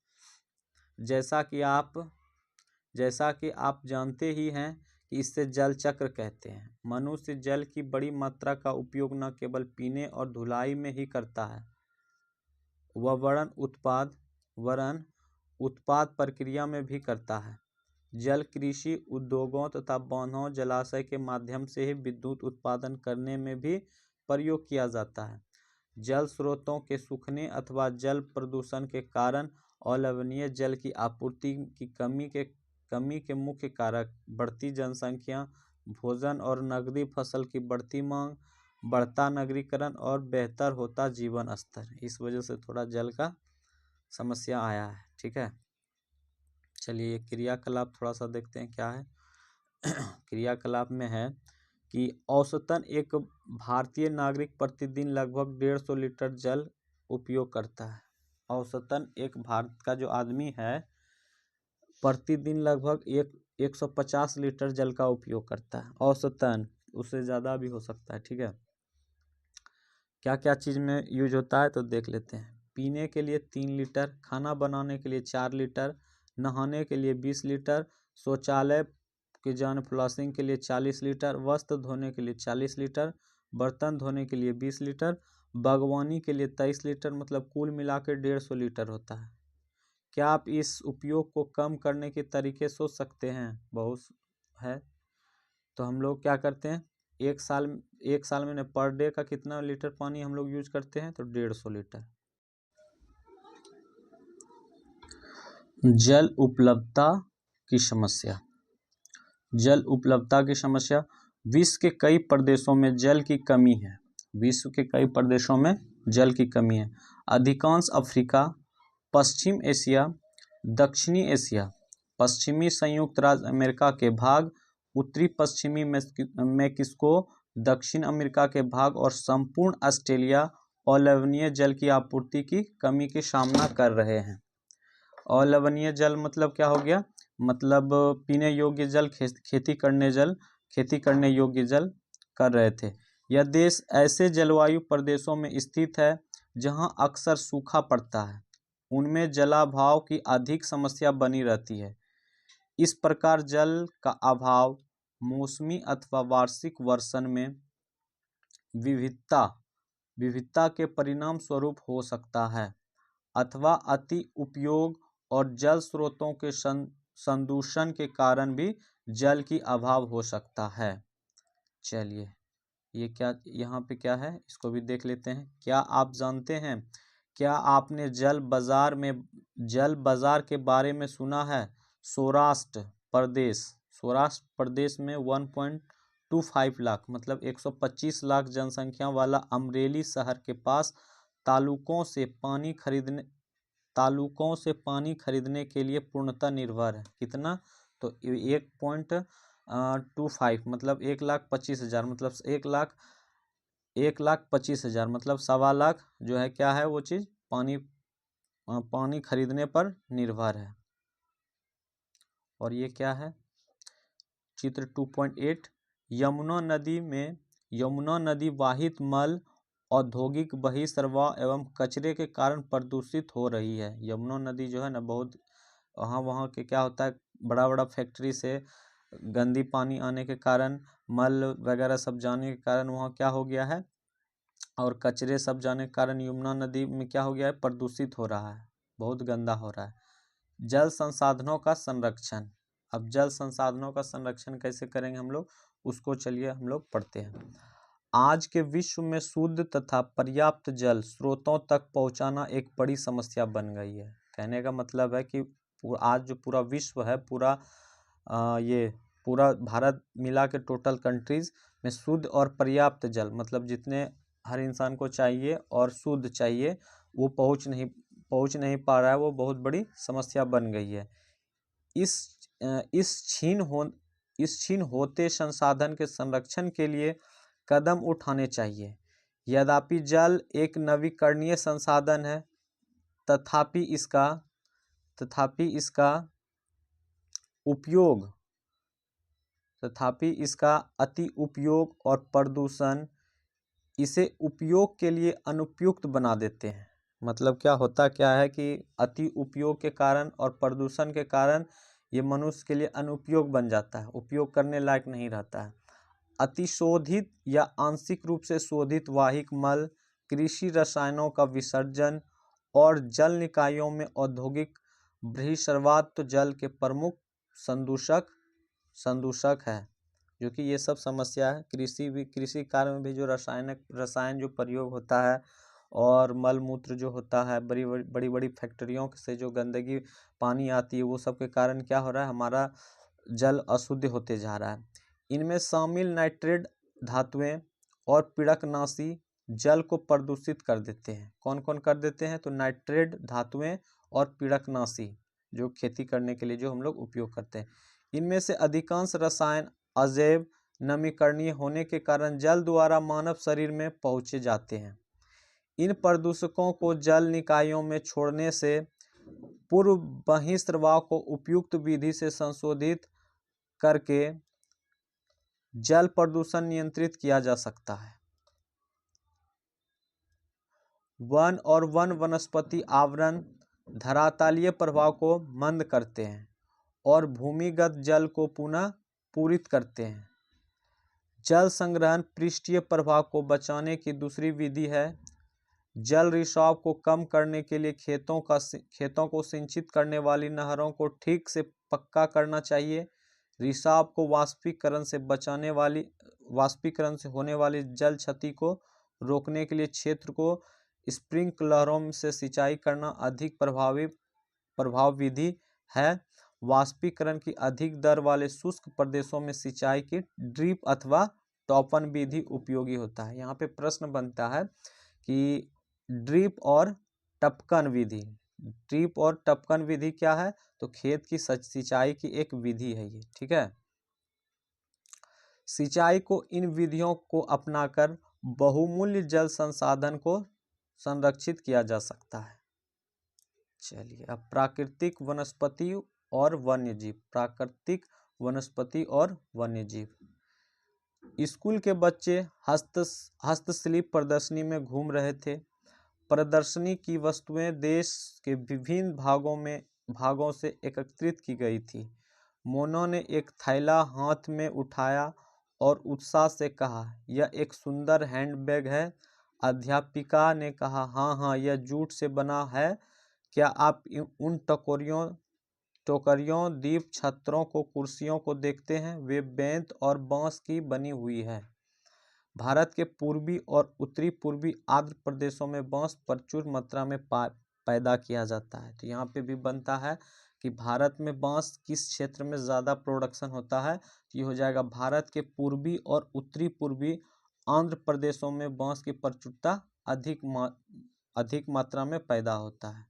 जैसा कि आप जानते ही हैं कि इससे जल चक्र कहते हैं। मनुष्य जल की बड़ी मात्रा का उपयोग न केवल पीने और धुलाई में ही करता है, वह वरन उत्पाद प्रक्रिया में भी करता है। जल कृषि उद्योगों तथा बांधों, जलाशय के माध्यम से ही विद्युत उत्पादन करने में भी प्रयोग किया जाता है। जल स्रोतों के सूखने अथवा जल प्रदूषण के कारण अलवणीय जल की आपूर्ति की कमी के मुख्य कारक बढ़ती जनसंख्या, भोजन और नकदी फसल की बढ़ती मांग, बढ़ता नगरीकरण और बेहतर होता जीवन स्तर, इस वजह से थोड़ा जल का समस्या आया है। ठीक है, चलिए क्रियाकलाप थोड़ा सा देखते हैं क्या है। क्रियाकलाप में है कि औसतन एक भारतीय नागरिक प्रतिदिन लगभग 150 लीटर जल उपयोग करता है। औसतन एक भारत का जो आदमी है प्रतिदिन लगभग 150 लीटर जल का उपयोग करता है औसतन, उससे ज़्यादा भी हो सकता है। ठीक है, क्या क्या चीज़ में यूज होता है तो देख लेते हैं। पीने के लिए 3 लीटर, खाना बनाने के लिए 4 लीटर, नहाने के लिए 20 लीटर, शौचालय के जान फ्लशिंग के लिए 40 लीटर, वस्त्र धोने के लिए 40 लीटर, बर्तन धोने के लिए 20 लीटर, बागवानी के लिए 23 लीटर, मतलब कुल मिला के 150 लीटर होता है। क्या आप इस उपयोग को कम करने के तरीके सोच सकते हैं? बहुत है, तो हम लोग क्या करते हैं, एक साल में पर डे का कितना लीटर पानी हम लोग यूज करते हैं, तो 150 लीटर। जल उपलब्धता की समस्या। जल उपलब्धता की समस्या, विश्व के कई प्रदेशों में जल की कमी है। विश्व के कई प्रदेशों में जल की कमी है। अधिकांश अफ्रीका, पश्चिम एशिया, दक्षिणी एशिया, पश्चिमी संयुक्त राज्य अमेरिका के भाग, उत्तरी पश्चिमी मेक्सिको, दक्षिण अमेरिका के भाग और संपूर्ण ऑस्ट्रेलिया अलवणीय जल की आपूर्ति की कमी का सामना कर रहे हैं। अलवणीय जल मतलब क्या हो गया, मतलब पीने योग्य जल, खेती करने योग्य जल कर रहे थे। यह देश ऐसे जलवायु प्रदेशों में स्थित है जहां अक्सर सूखा पड़ता है, उनमें जलाभाव की अधिक समस्या बनी रहती है। इस प्रकार जल का अभाव मौसमी अथवा वार्षिक वर्षण में विविधता के परिणाम स्वरूप हो सकता है, अथवा अति उपयोग और जल स्रोतों के संदूषण के कारण भी जल की अभाव हो सकता है। चलिए ये क्या, यहाँ पे क्या है इसको भी देख लेते हैं। क्या आप जानते हैं, क्या आपने जल बाजार के बारे में सुना है? सौराष्ट्र प्रदेश में 1.25 लाख मतलब 125 लाख जनसंख्या वाला अमरेली शहर के पास तालुकों से पानी खरीदने के लिए पूर्णतः निर्भर है। कितना, तो 1.25 मतलब 1,25,000 मतलब 1,25,000 मतलब 1.25 लाख जो है क्या है वो चीज़ पानी खरीदने पर निर्भर है। और ये क्या है, चित्र 2.8, यमुना नदी वाहित मल, औद्योगिक बहिर्वाह एवं कचरे के कारण प्रदूषित हो रही है। यमुना नदी जो है ना, बहुत वहाँ के क्या होता है, बड़ा बड़ा फैक्ट्री से गंदी पानी आने के कारण, मल वगैरह सब जाने के कारण वहाँ क्या हो गया है, और कचरे सब जाने के कारण यमुना नदी में क्या हो गया है, प्रदूषित हो रहा है, बहुत गंदा हो रहा है। जल संसाधनों का संरक्षण। अब जल संसाधनों का संरक्षण कैसे करेंगे हम लोग, उसको चलिए हम लोग पढ़ते हैं। आज के विश्व में शुद्ध तथा पर्याप्त जल स्रोतों तक पहुंचाना एक बड़ी समस्या बन गई है। कहने का मतलब है कि आज जो पूरा विश्व है, पूरा भारत मिला के टोटल कंट्रीज में शुद्ध और पर्याप्त जल मतलब जितने हर इंसान को चाहिए और शुद्ध चाहिए वो पहुंच नहीं पा रहा है, वो बहुत बड़ी समस्या बन गई है। इस क्षीण होते संसाधन के संरक्षण के लिए कदम उठाने चाहिए। यद्यपि जल एक नवीकरणीय संसाधन है, तथापि इसका अति उपयोग और प्रदूषण इसे उपयोग के लिए अनुपयुक्त बना देते हैं। मतलब क्या है कि अति उपयोग के कारण और प्रदूषण के कारण ये मनुष्य के लिए अनुपयोग बन जाता है, उपयोग करने लायक नहीं रहता है। अतिशोधित या आंशिक रूप से शोधित वाहिक मल, कृषि रसायनों का विसर्जन और जल निकायों में औद्योगिक बहिर्वाह तो जल के प्रमुख संदूषक है, जो कि ये सब समस्या है। कृषि कार्य में भी जो रसायन जो प्रयोग होता है और मल मूत्र जो होता है, बड़ी फैक्ट्रियों से जो गंदगी पानी आती है, वो सब के कारण क्या हो रहा है, हमारा जल अशुद्ध होते जा रहा है। इनमें शामिल नाइट्रेट धातुएं और पीड़कनाशी जल को प्रदूषित कर देते हैं। कौन कौन कर देते हैं? तो नाइट्रेट धातुएं और पीड़कनाशी, जो खेती करने के लिए जो हम लोग उपयोग करते हैं। इनमें से अधिकांश रसायन अजैव नमीकरणीय होने के कारण जल द्वारा मानव शरीर में पहुंचे जाते हैं। इन प्रदूषकों को जल निकायों में छोड़ने से पूर्व बहिर्स्राव को उपयुक्त विधि से संशोधित करके जल प्रदूषण नियंत्रित किया जा सकता है। वन और वन वनस्पति आवरण धरातलीय प्रभाव को मंद करते हैं और भूमिगत जल को पुनः पूरित करते हैं। जल संग्रहण पृष्ठीय प्रभाव को बचाने की दूसरी विधि है। जल रिसाव को कम करने के लिए खेतों को सिंचित करने वाली नहरों को ठीक से पक्का करना चाहिए। रिसाव को वाष्पीकरण से होने वाली जल क्षति को रोकने के लिए क्षेत्र को स्प्रिंकलरों से सिंचाई करना अधिक प्रभाव विधि है। वाष्पीकरण की अधिक दर वाले शुष्क प्रदेशों में सिंचाई की ड्रिप अथवा टॉपन विधि उपयोगी होता है। यहाँ पे प्रश्न बनता है कि ड्रिप और टपकन विधि, ड्रिप और टपकन विधि क्या है? तो खेत की सिंचाई की एक विधि है ये, ठीक है। सिंचाई को इन विधियों को अपनाकर बहुमूल्य जल संसाधन को संरक्षित किया जा सकता है। चलिए अब प्राकृतिक वनस्पति और वन्यजीव। प्राकृतिक वनस्पति और वन्यजीव। स्कूल के बच्चे हस्तशिल्प प्रदर्शनी में घूम रहे थे। प्रदर्शनी की वस्तुएं देश के विभिन्न भागों से एकत्रित की गई थी। मोनो ने एक थैला हाथ में उठाया और उत्साह से कहा, यह एक सुंदर हैंडबैग है। अध्यापिका ने कहा, हाँ, यह जूट से बना है। क्या आप उन टोकरियों, दीप छत्रों को, कुर्सियों को देखते हैं? वे बेंत और बांस की बनी हुई है। भारत के पूर्वी और उत्तरी पूर्वी आर्द्र प्रदेशों में बांस प्रचुर मात्रा में पैदा किया जाता है। तो यहाँ पे भी बनता है कि भारत में बांस किस क्षेत्र में ज़्यादा प्रोडक्शन होता है। तो ये हो जाएगा भारत के पूर्वी और उत्तरी पूर्वी आंध्र प्रदेशों में बांस की प्रचुरता अधिक मात्रा में पैदा होता है।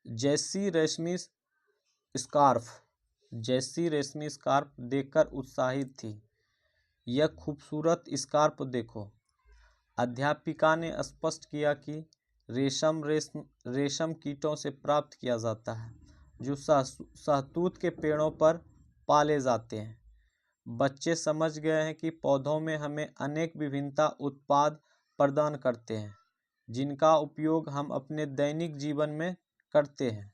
जैसी रेशमी स्कार्फ देखकर उत्साहित थी। यह खूबसूरत स्कार्फ देखो। अध्यापिका ने स्पष्ट किया कि रेशम कीटों से प्राप्त किया जाता है, जो शहतूत के पेड़ों पर पाले जाते हैं। बच्चे समझ गए हैं कि पौधों में हमें अनेक विभिन्नता उत्पाद प्रदान करते हैं, जिनका उपयोग हम अपने दैनिक जीवन में करते हैं।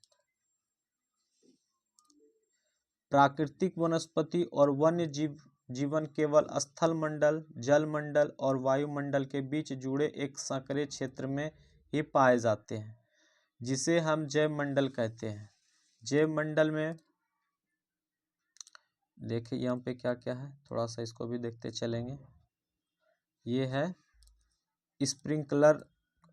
प्राकृतिक वनस्पति और वन्य जीवन केवल स्थल मंडल, जल मंडल और वायुमंडल के बीच जुड़े एक संकरे क्षेत्र में ही पाए जाते हैं, जिसे हम जैव मंडल कहते हैं। जैव मंडल में देखिए यहाँ पे क्या क्या है, थोड़ा सा इसको भी देखते चलेंगे। ये है स्प्रिंकलर,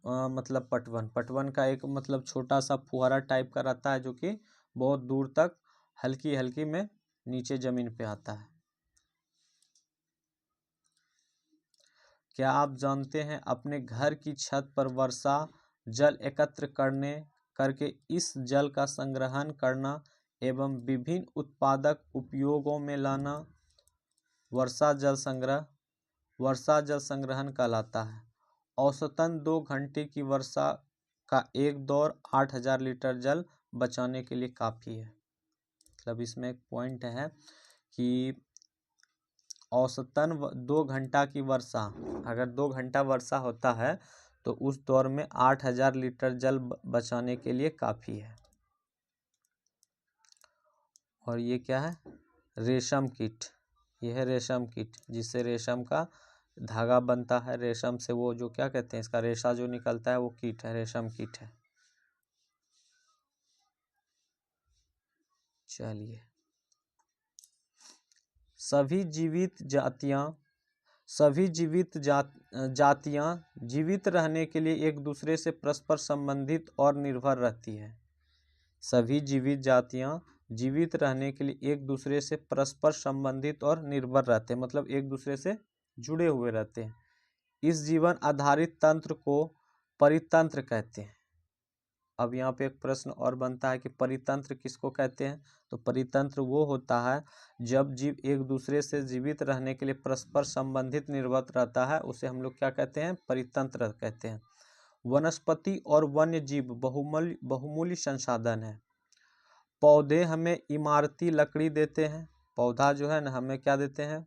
मतलब पटवन का एक मतलब छोटा सा फुहारा टाइप का रहता है, जो कि बहुत दूर तक हल्की में नीचे जमीन पे आता है। क्या आप जानते हैं, अपने घर की छत पर वर्षा जल एकत्र करके इस जल का संग्रहण करना एवं विभिन्न उत्पादक उपयोगों में लाना वर्षा जल संग्रहण कहलाता है। औसतन 2 घंटे की वर्षा का एक दौर 8000 लीटर जल बचाने के लिए काफ़ी है। मतलब इसमें एक पॉइंट है कि औसतन 2 घंटा की वर्षा, अगर 2 घंटा वर्षा होता है तो उस दौर में 8000 लीटर जल बचाने के लिए काफ़ी है। और ये क्या है? रेशम कीट। यह है रेशम कीट, जिससे रेशम का धागा बनता है। रेशम से वो जो क्या कहते हैं, इसका रेशा जो निकलता है वो कीट है, रेशम कीट है। चलिए, सभी जातियां जीवित रहने के लिए एक दूसरे से परस्पर संबंधित और निर्भर रहती है। सभी जीवित जातियां जीवित रहने के लिए एक दूसरे से परस्पर संबंधित और निर्भर रहते हैं, मतलब एक दूसरे से जुड़े हुए रहते हैं। इस जीवन आधारित तंत्र को परितंत्र कहते हैं। अब यहाँ पे एक प्रश्न और बनता है कि परितंत्र किसको कहते हैं? तो परितंत्र वो होता है जब जीव एक दूसरे से जीवित रहने के लिए परस्पर संबंधित निर्भर रहता है, उसे हम लोग क्या कहते हैं? परितंत्र कहते हैं। वनस्पति और वन्य जीव बहुमूल्य संसाधन है। पौधे हमें इमारती लकड़ी देते हैं। पौधा जो है ना हमें क्या देते हैं?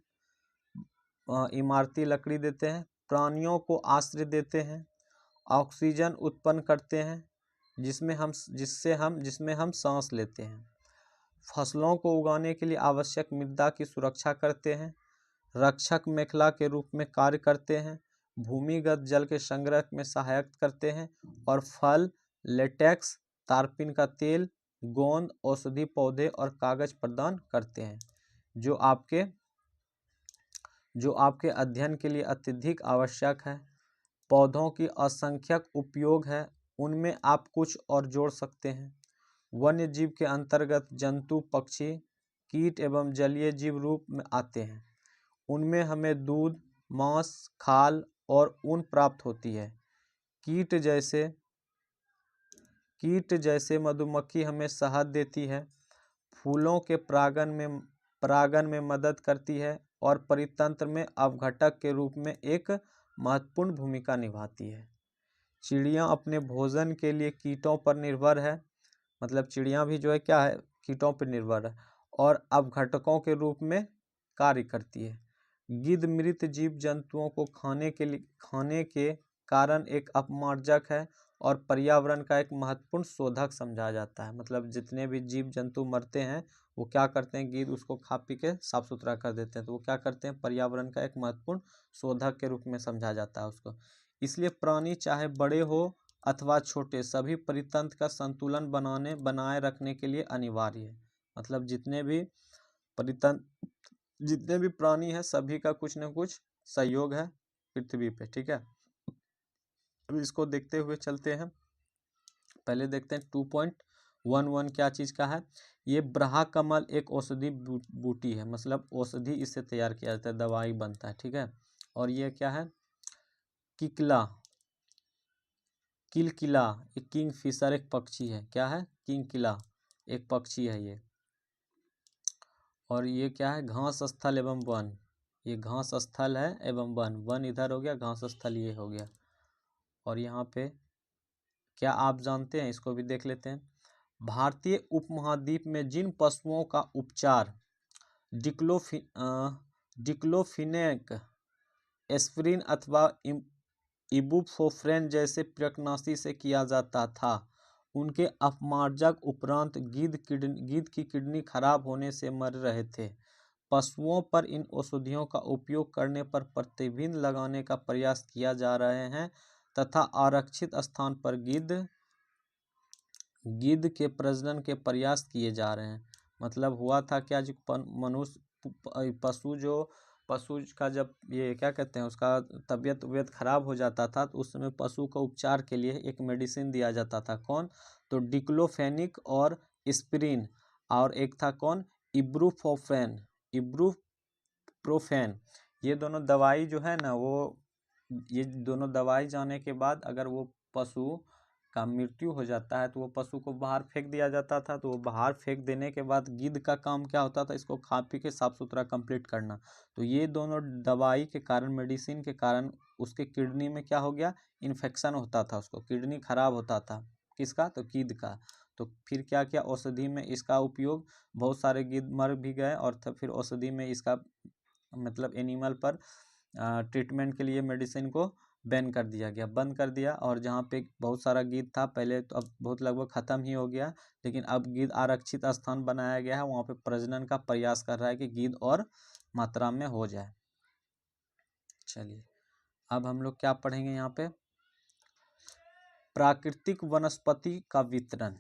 इमारती लकड़ी देते हैं। प्राणियों को आश्रय देते हैं। ऑक्सीजन उत्पन्न करते हैं जिसमें हम सांस लेते हैं। फसलों को उगाने के लिए आवश्यक मृदा की सुरक्षा करते हैं। रक्षक मेखला के रूप में कार्य करते हैं। भूमिगत जल के संग्रह में सहायक करते हैं। और फल, लेटेक्स, तारपीन का तेल, गोंद, औषधि पौधे और कागज प्रदान करते हैं जो आपके अध्ययन के लिए अत्यधिक आवश्यक है। पौधों की असंख्यक उपयोग है, उनमें आप कुछ और जोड़ सकते हैं। वन्य जीव के अंतर्गत जंतु, पक्षी, कीट एवं जलीय जीव रूप में आते हैं। उनमें हमें दूध, मांस, खाल और ऊन प्राप्त होती है। कीट जैसे मधुमक्खी हमें शहद देती है, फूलों के परागण में मदद करती है और परितंत्र में अवघटक के रूप में एक महत्वपूर्ण भूमिका निभाती है। चिड़िया अपने भोजन के लिए कीटों पर निर्भर है, मतलब चिड़िया भी जो है क्या है? कीटों पर निर्भर है और अवघटकों के रूप में कार्य करती है। गिद्ध मृत जीव जंतुओं को खाने के कारण एक अपमार्जक है और पर्यावरण का एक महत्वपूर्ण शोधक समझा जाता है। मतलब जितने भी जीव जंतु मरते हैं वो क्या करते हैं? गिद्ध उसको खा पी के साफ सुथरा कर देते हैं, तो वो क्या करते हैं? पर्यावरण का एक महत्वपूर्ण शोधक के रूप में समझा जाता है उसको। इसलिए प्राणी चाहे बड़े हो अथवा छोटे, सभी परितंत्र का संतुलन बनाए रखने के लिए अनिवार्य है। मतलब जितने भी प्राणी हैं सभी का कुछ न कुछ सहयोग है पृथ्वी पे, ठीक है। अब इसको देखते हुए चलते हैं। पहले देखते हैं 2.11 क्या चीज का है। ये ब्रहा कमल एक औषधि बूटी है, मतलब औषधि इससे तैयार किया जाता है, दवाई बनता है, ठीक है। और ये क्या है? किलकिला एक किंगफिशर एक पक्षी है। क्या है? किंगकिला एक पक्षी है ये। और ये क्या है? घास स्थल एवं वन। ये घास स्थल है एवं वन इधर हो गया, घास स्थल ये हो गया। और यहाँ पे क्या आप जानते हैं? इसको भी देख लेते हैं। भारतीय उपमहाद्वीप में जिन पशुओं का उपचार डिक्लोफिनेक, एस्पिरिन अथवा इबुप्रोफेन जैसे प्रकनाशी से किया जाता था, उनके अपमार्जक उपरांत गिद्ध की किडनी खराब होने से मर रहे थे। पशुओं पर इन औषधियों का उपयोग करने पर प्रतिबंध लगाने का प्रयास किया जा रहे हैं तथा आरक्षित स्थान पर गिद्ध के प्रजनन के प्रयास किए जा रहे हैं। मतलब हुआ था क्या? जो पशु का जब ये क्या कहते हैं उसका तबीयत खराब हो जाता था तो उस समय पशु का उपचार के लिए एक मेडिसिन दिया जाता था। कौन? तो डिक्लोफेनिक और एस्पिरिन। और एक था कौन? इब्रुप्रोफेन। ये दोनों दवाई जो है ना ये दोनों दवाई जाने के बाद अगर वो पशु का मृत्यु हो जाता है तो वो पशु को बाहर फेंक दिया जाता था। तो वो बाहर फेंक देने के बाद गिद्ध का काम क्या होता था? इसको खा पी के साफ सुथरा कंप्लीट करना। तो ये दोनों दवाई के कारण, मेडिसिन के कारण उसके किडनी में क्या हो गया? इन्फेक्शन होता था, उसको किडनी खराब होता था। किसका? तो गिद्ध का। तो फिर क्या किया? औषधि में इसका उपयोग, बहुत सारे गिद्ध मर भी गए और फिर औषधि में इसका मतलब एनिमल पर ट्रीटमेंट के लिए मेडिसिन को बंद कर दिया। और जहाँ पे बहुत सारा गिद्ध था पहले, तो अब बहुत लगभग ख़त्म ही हो गया, लेकिन अब गिद्ध आरक्षित स्थान बनाया गया है, वहाँ पे प्रजनन का प्रयास कर रहा है कि गिद्ध और मात्रा में हो जाए। चलिए अब हम लोग क्या पढ़ेंगे यहाँ पे? प्राकृतिक वनस्पति का वितरण।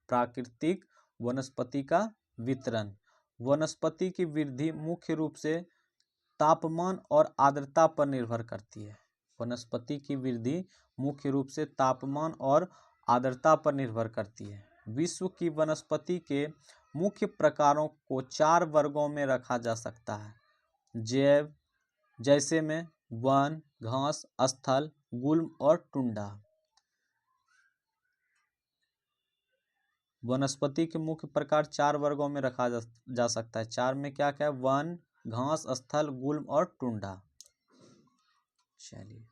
प्राकृतिक वनस्पति का वितरण। वनस्पति की वृद्धि मुख्य रूप से तापमान और आर्द्रता पर निर्भर करती है। वनस्पति की वृद्धि मुख्य रूप से तापमान और आर्द्रता पर निर्भर करती है। विश्व की वनस्पति के मुख्य प्रकारों को 4 वर्गों में रखा जा सकता है। जैव, जैसे में वन, घास, स्थल, गुल्म और टुंडा। वनस्पति के मुख्य प्रकार 4 वर्गों में रखा जा सकता है। 4 में क्या क्या है? वन, घास, स्थल, गुल्म और टुंडा। चलिए,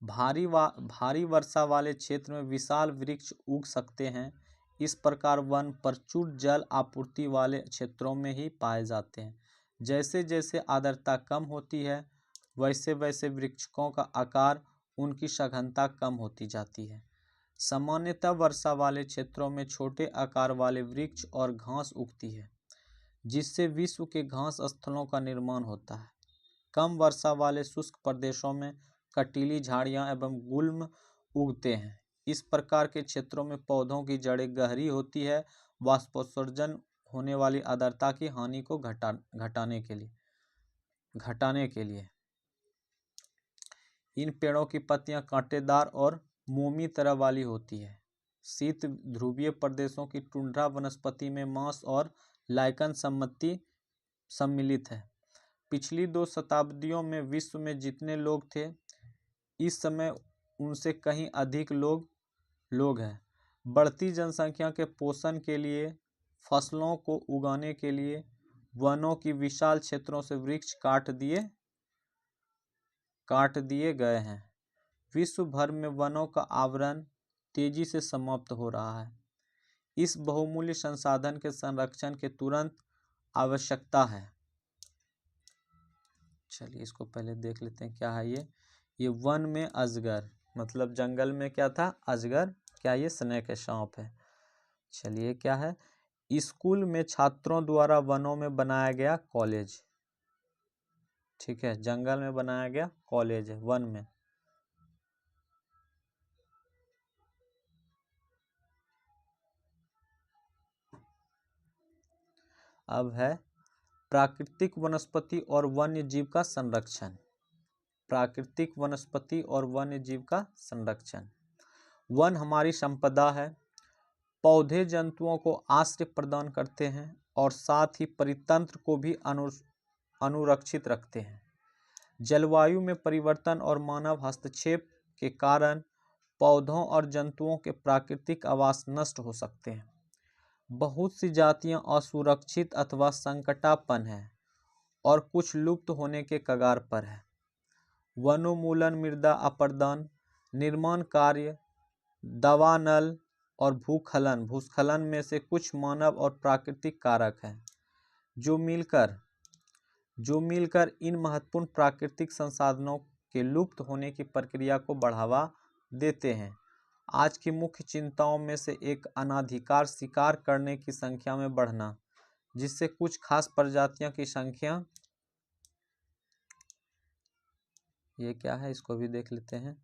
भारी वर्षा वाले क्षेत्र में विशाल वृक्ष उग सकते हैं। इस प्रकार वन प्रचुर जल आपूर्ति वाले क्षेत्रों में ही पाए जाते हैं। जैसे जैसे आर्द्रता कम होती है, वैसे वैसे वृक्षों का आकार, उनकी सघनता कम होती जाती है। सामान्यतः वर्षा वाले क्षेत्रों में छोटे आकार वाले वृक्ष और घास उगती है, जिससे विश्व के घास स्थलों का निर्माण होता है। कम वर्षा वाले शुष्क प्रदेशों में कटीली झाड़ियां एवं गुल्म उगते हैं। इस प्रकार के क्षेत्रों में पौधों की जड़ें गहरी होती है, वाष्पोत्सर्जन होने वाली आर्द्रता की हानि को घटाने के लिए। इन पेड़ों की पत्तियां कांटेदार और मोमी तरह वाली होती है। शीत ध्रुवीय प्रदेशों की टुंड्रा वनस्पति में मांस और लाइकन सम्मिलित है। पिछली 2 शताब्दियों में विश्व में जितने लोग थे, इस समय उनसे कहीं अधिक लोग हैं। बढ़ती जनसंख्या के पोषण के लिए, फसलों को उगाने के लिए वनों की विशाल क्षेत्रों से वृक्ष काट दिए गए हैं। विश्व भर में वनों का आवरण तेजी से समाप्त हो रहा है। इस बहुमूल्य संसाधन के संरक्षण की तुरंत आवश्यकता है। चलिए, इसको पहले देख लेते हैं क्या है ये वन में अजगर, मतलब जंगल में क्या था? अजगर। क्या ये स्नेक है, सांप है? चलिए, क्या है? स्कूल में छात्रों द्वारा वनों में बनाया गया कॉलेज। ठीक है, जंगल में बनाया गया कॉलेज है, वन में। अब है प्राकृतिक वनस्पति और वन्य जीव का संरक्षण। प्राकृतिक वनस्पति और वन्य जीव का संरक्षण। वन हमारी संपदा है। पौधे जंतुओं को आश्रय प्रदान करते हैं और साथ ही परितंत्र को भी अनुरक्षित रखते हैं। जलवायु में परिवर्तन और मानव हस्तक्षेप के कारण पौधों और जंतुओं के प्राकृतिक आवास नष्ट हो सकते हैं। बहुत सी जातियां असुरक्षित अथवा संकटापन्न हैं और कुछ लुप्त होने के कगार पर है। वनोन्मूलन, मृदा अपरदन, निर्माण कार्य, दावानल और भूस्खलन में से कुछ मानव और प्राकृतिक कारक हैं, जो मिलकर इन महत्वपूर्ण प्राकृतिक संसाधनों के लुप्त होने की प्रक्रिया को बढ़ावा देते हैं। आज की मुख्य चिंताओं में से एक अनाधिकार शिकार करने की संख्या में बढ़ना, जिससे कुछ खास प्रजातियों की संख्या, ये क्या है इसको भी देख लेते हैं।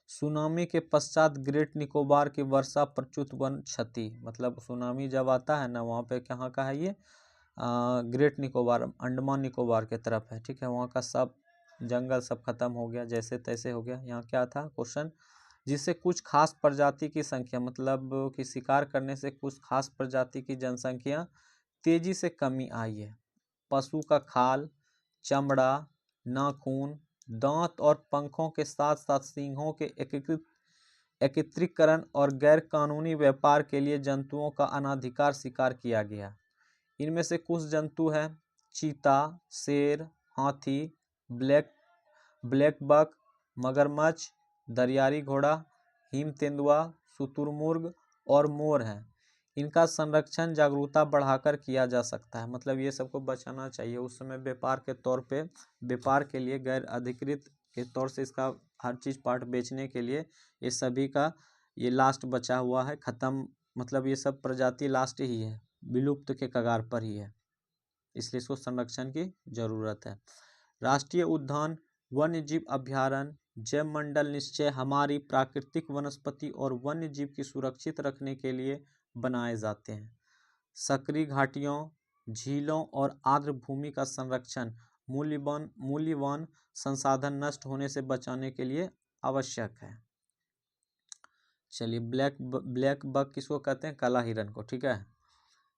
सुनामी के पश्चात ग्रेट निकोबार की वर्षा प्रचुत वन क्षति, मतलब सुनामी जब आता है ना, वहाँ पे कहाँ का है ये? ग्रेट निकोबार, अंडमान निकोबार के तरफ है। ठीक है, वहाँ का सब जंगल सब खत्म हो गया, जैसे तैसे हो गया। यहाँ क्या था क्वेश्चन? जिससे कुछ खास प्रजाति की संख्या, मतलब कि शिकार करने से कुछ खास प्रजाति की जनसंख्या तेजी से कमी आई है। पशु का खाल, चमड़ा, नाखून, दांत और पंखों के साथ साथ सींगों के एकत्रीकरण और गैर कानूनी व्यापार के लिए जंतुओं का अनाधिकार शिकार किया गया। इनमें से कुछ जंतु हैं चीता, शेर, हाथी, ब्लैक बक, मगरमच्छ, दरियाई घोड़ा, हिम तेंदुआ, शुतुरमुर्ग और मोर हैं। इनका संरक्षण जागरूकता बढ़ाकर किया जा सकता है, मतलब ये सबको बचाना चाहिए। उस समय व्यापार के लिए गैर अधिकृत के तौर से इसका हर चीज़ पार्ट बेचने के लिए ये सभी का ये लास्ट बचा हुआ है, ख़त्म, मतलब ये सब प्रजाति लास्ट ही है, विलुप्त के कगार पर ही है, इसलिए इसको संरक्षण की जरूरत है। राष्ट्रीय उद्यान, वन्य जीव अभ्यारण्य, जैव मंडल निश्चय हमारी प्राकृतिक वनस्पति और वन्य जीव की सुरक्षित रखने के लिए बनाए जाते हैं। सक्रिय घाटियों, झीलों और आर्द्र भूमि का संरक्षण मूल्यवान संसाधन नष्ट होने से बचाने के लिए आवश्यक है। चलिए, ब्लैक बग किसको कहते हैं? काला हिरन को, ठीक है।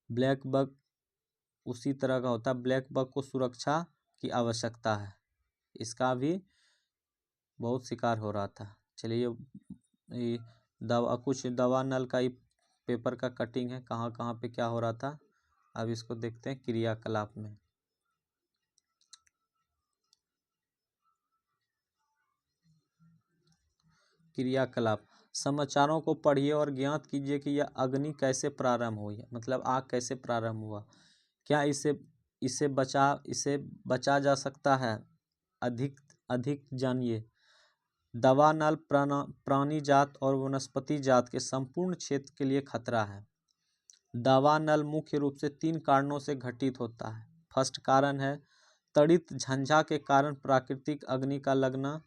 ब्लैक बग उसी तरह का होता है, ब्लैक बग को सुरक्षा की आवश्यकता है, इसका भी बहुत शिकार हो रहा था। चलिए, ये दवा, कुछ दवा नल का ही पेपर का कटिंग है, कहाँ कहाँ पे क्या हो रहा था, अब इसको देखते हैं क्रियाकलाप में। क्रियाकलाप, समाचारों को पढ़िए और ज्ञात कीजिए कि यह अग्नि कैसे प्रारंभ हुई है, मतलब आग कैसे प्रारंभ हुआ, क्या इसे इसे बचा जा सकता है, अधिक अधिक जानिए। दवा नल प्राणी जात और वनस्पति जात के संपूर्ण क्षेत्र के लिए खतरा है। दवा नल मुख्य रूप से 3 कारणों से घटित होता है। फर्स्ट कारण है तड़ित झंझा के कारण प्राकृतिक अग्नि का लगना,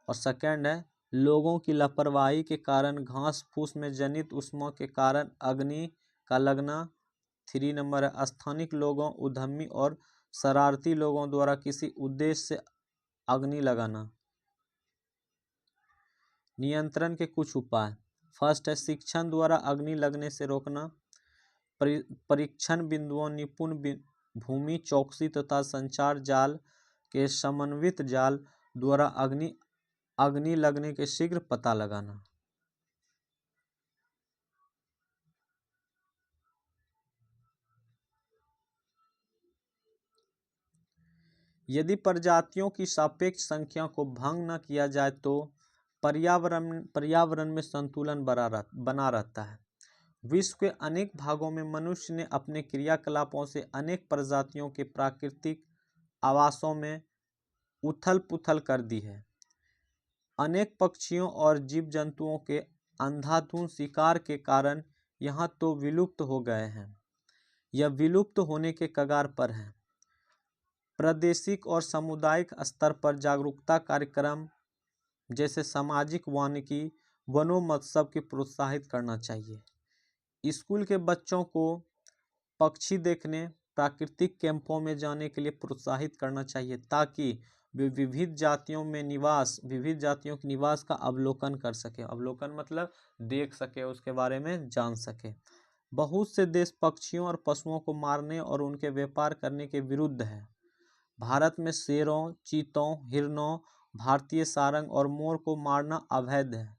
और सेकंड है लोगों की लापरवाही के कारण घास फूस में जनित ऊष्मा के कारण अग्नि का लगना। 3 नंबर है स्थानिक लोगों, उद्यमी और शरारती लोगों द्वारा किसी उद्देश्य से अग्नि लगाना। नियंत्रण के कुछ उपाय। फर्स्ट है शिक्षण द्वारा अग्नि लगने से रोकना। परीक्षण बिंदुओं, निपुण भूमि चौकसी तथा संचार जाल के समन्वित जाल द्वारा अग्नि लगने के शीघ्र पता लगाना। यदि प्रजातियों की सापेक्ष संख्या को भंग न किया जाए तो पर्यावरण में संतुलन बना रहता है। विश्व के अनेक भागों में मनुष्य ने अपने क्रियाकलापों से अनेक प्रजातियों के प्राकृतिक आवासों में उथल पुथल कर दी है। अनेक पक्षियों और जीव जंतुओं के अंधाधुंध शिकार के कारण यहाँ तो विलुप्त हो गए हैं या विलुप्त होने के कगार पर हैं। प्रादेशिक और सामुदायिक स्तर पर जागरूकता कार्यक्रम जैसे सामाजिक वानिकी वनोमहोत्सव की प्रोत्साहित करना चाहिए। स्कूल के बच्चों को पक्षी देखने प्राकृतिक कैंपों में जाने के लिए प्रोत्साहित करना चाहिए ताकि वे विविध जातियों के निवास का अवलोकन कर सके। अवलोकन मतलब देख सके, उसके बारे में जान सके। बहुत से देश पक्षियों और पशुओं को मारने और उनके व्यापार करने के विरुद्ध है। भारत में शेरों, चीतों, हिरणों, भारतीय सारंग और मोर को मारना अवैध है,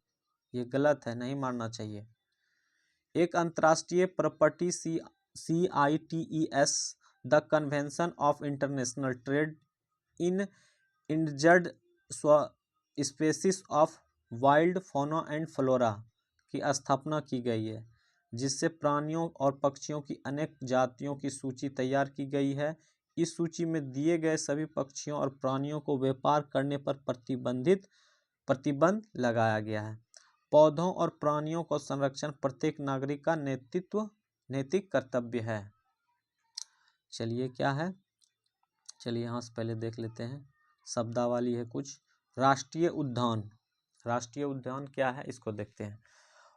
ये गलत है, नहीं मारना चाहिए। एक अंतर्राष्ट्रीय property CITES, the convention of international trade in endangered species of wild fauna and flora की स्थापना की गई है, जिससे प्राणियों और पक्षियों की अनेक जातियों की सूची तैयार की गई है। इस सूची में दिए गए सभी पक्षियों और प्राणियों को व्यापार करने पर प्रतिबंध लगाया गया है। पौधों और प्राणियों का संरक्षण प्रत्येक नागरिक का नैतिक कर्तव्य है। चलिए क्या है, चलिए यहाँ से पहले देख लेते हैं, शब्दावली है कुछ। राष्ट्रीय उद्यान क्या है, इसको देखते हैं।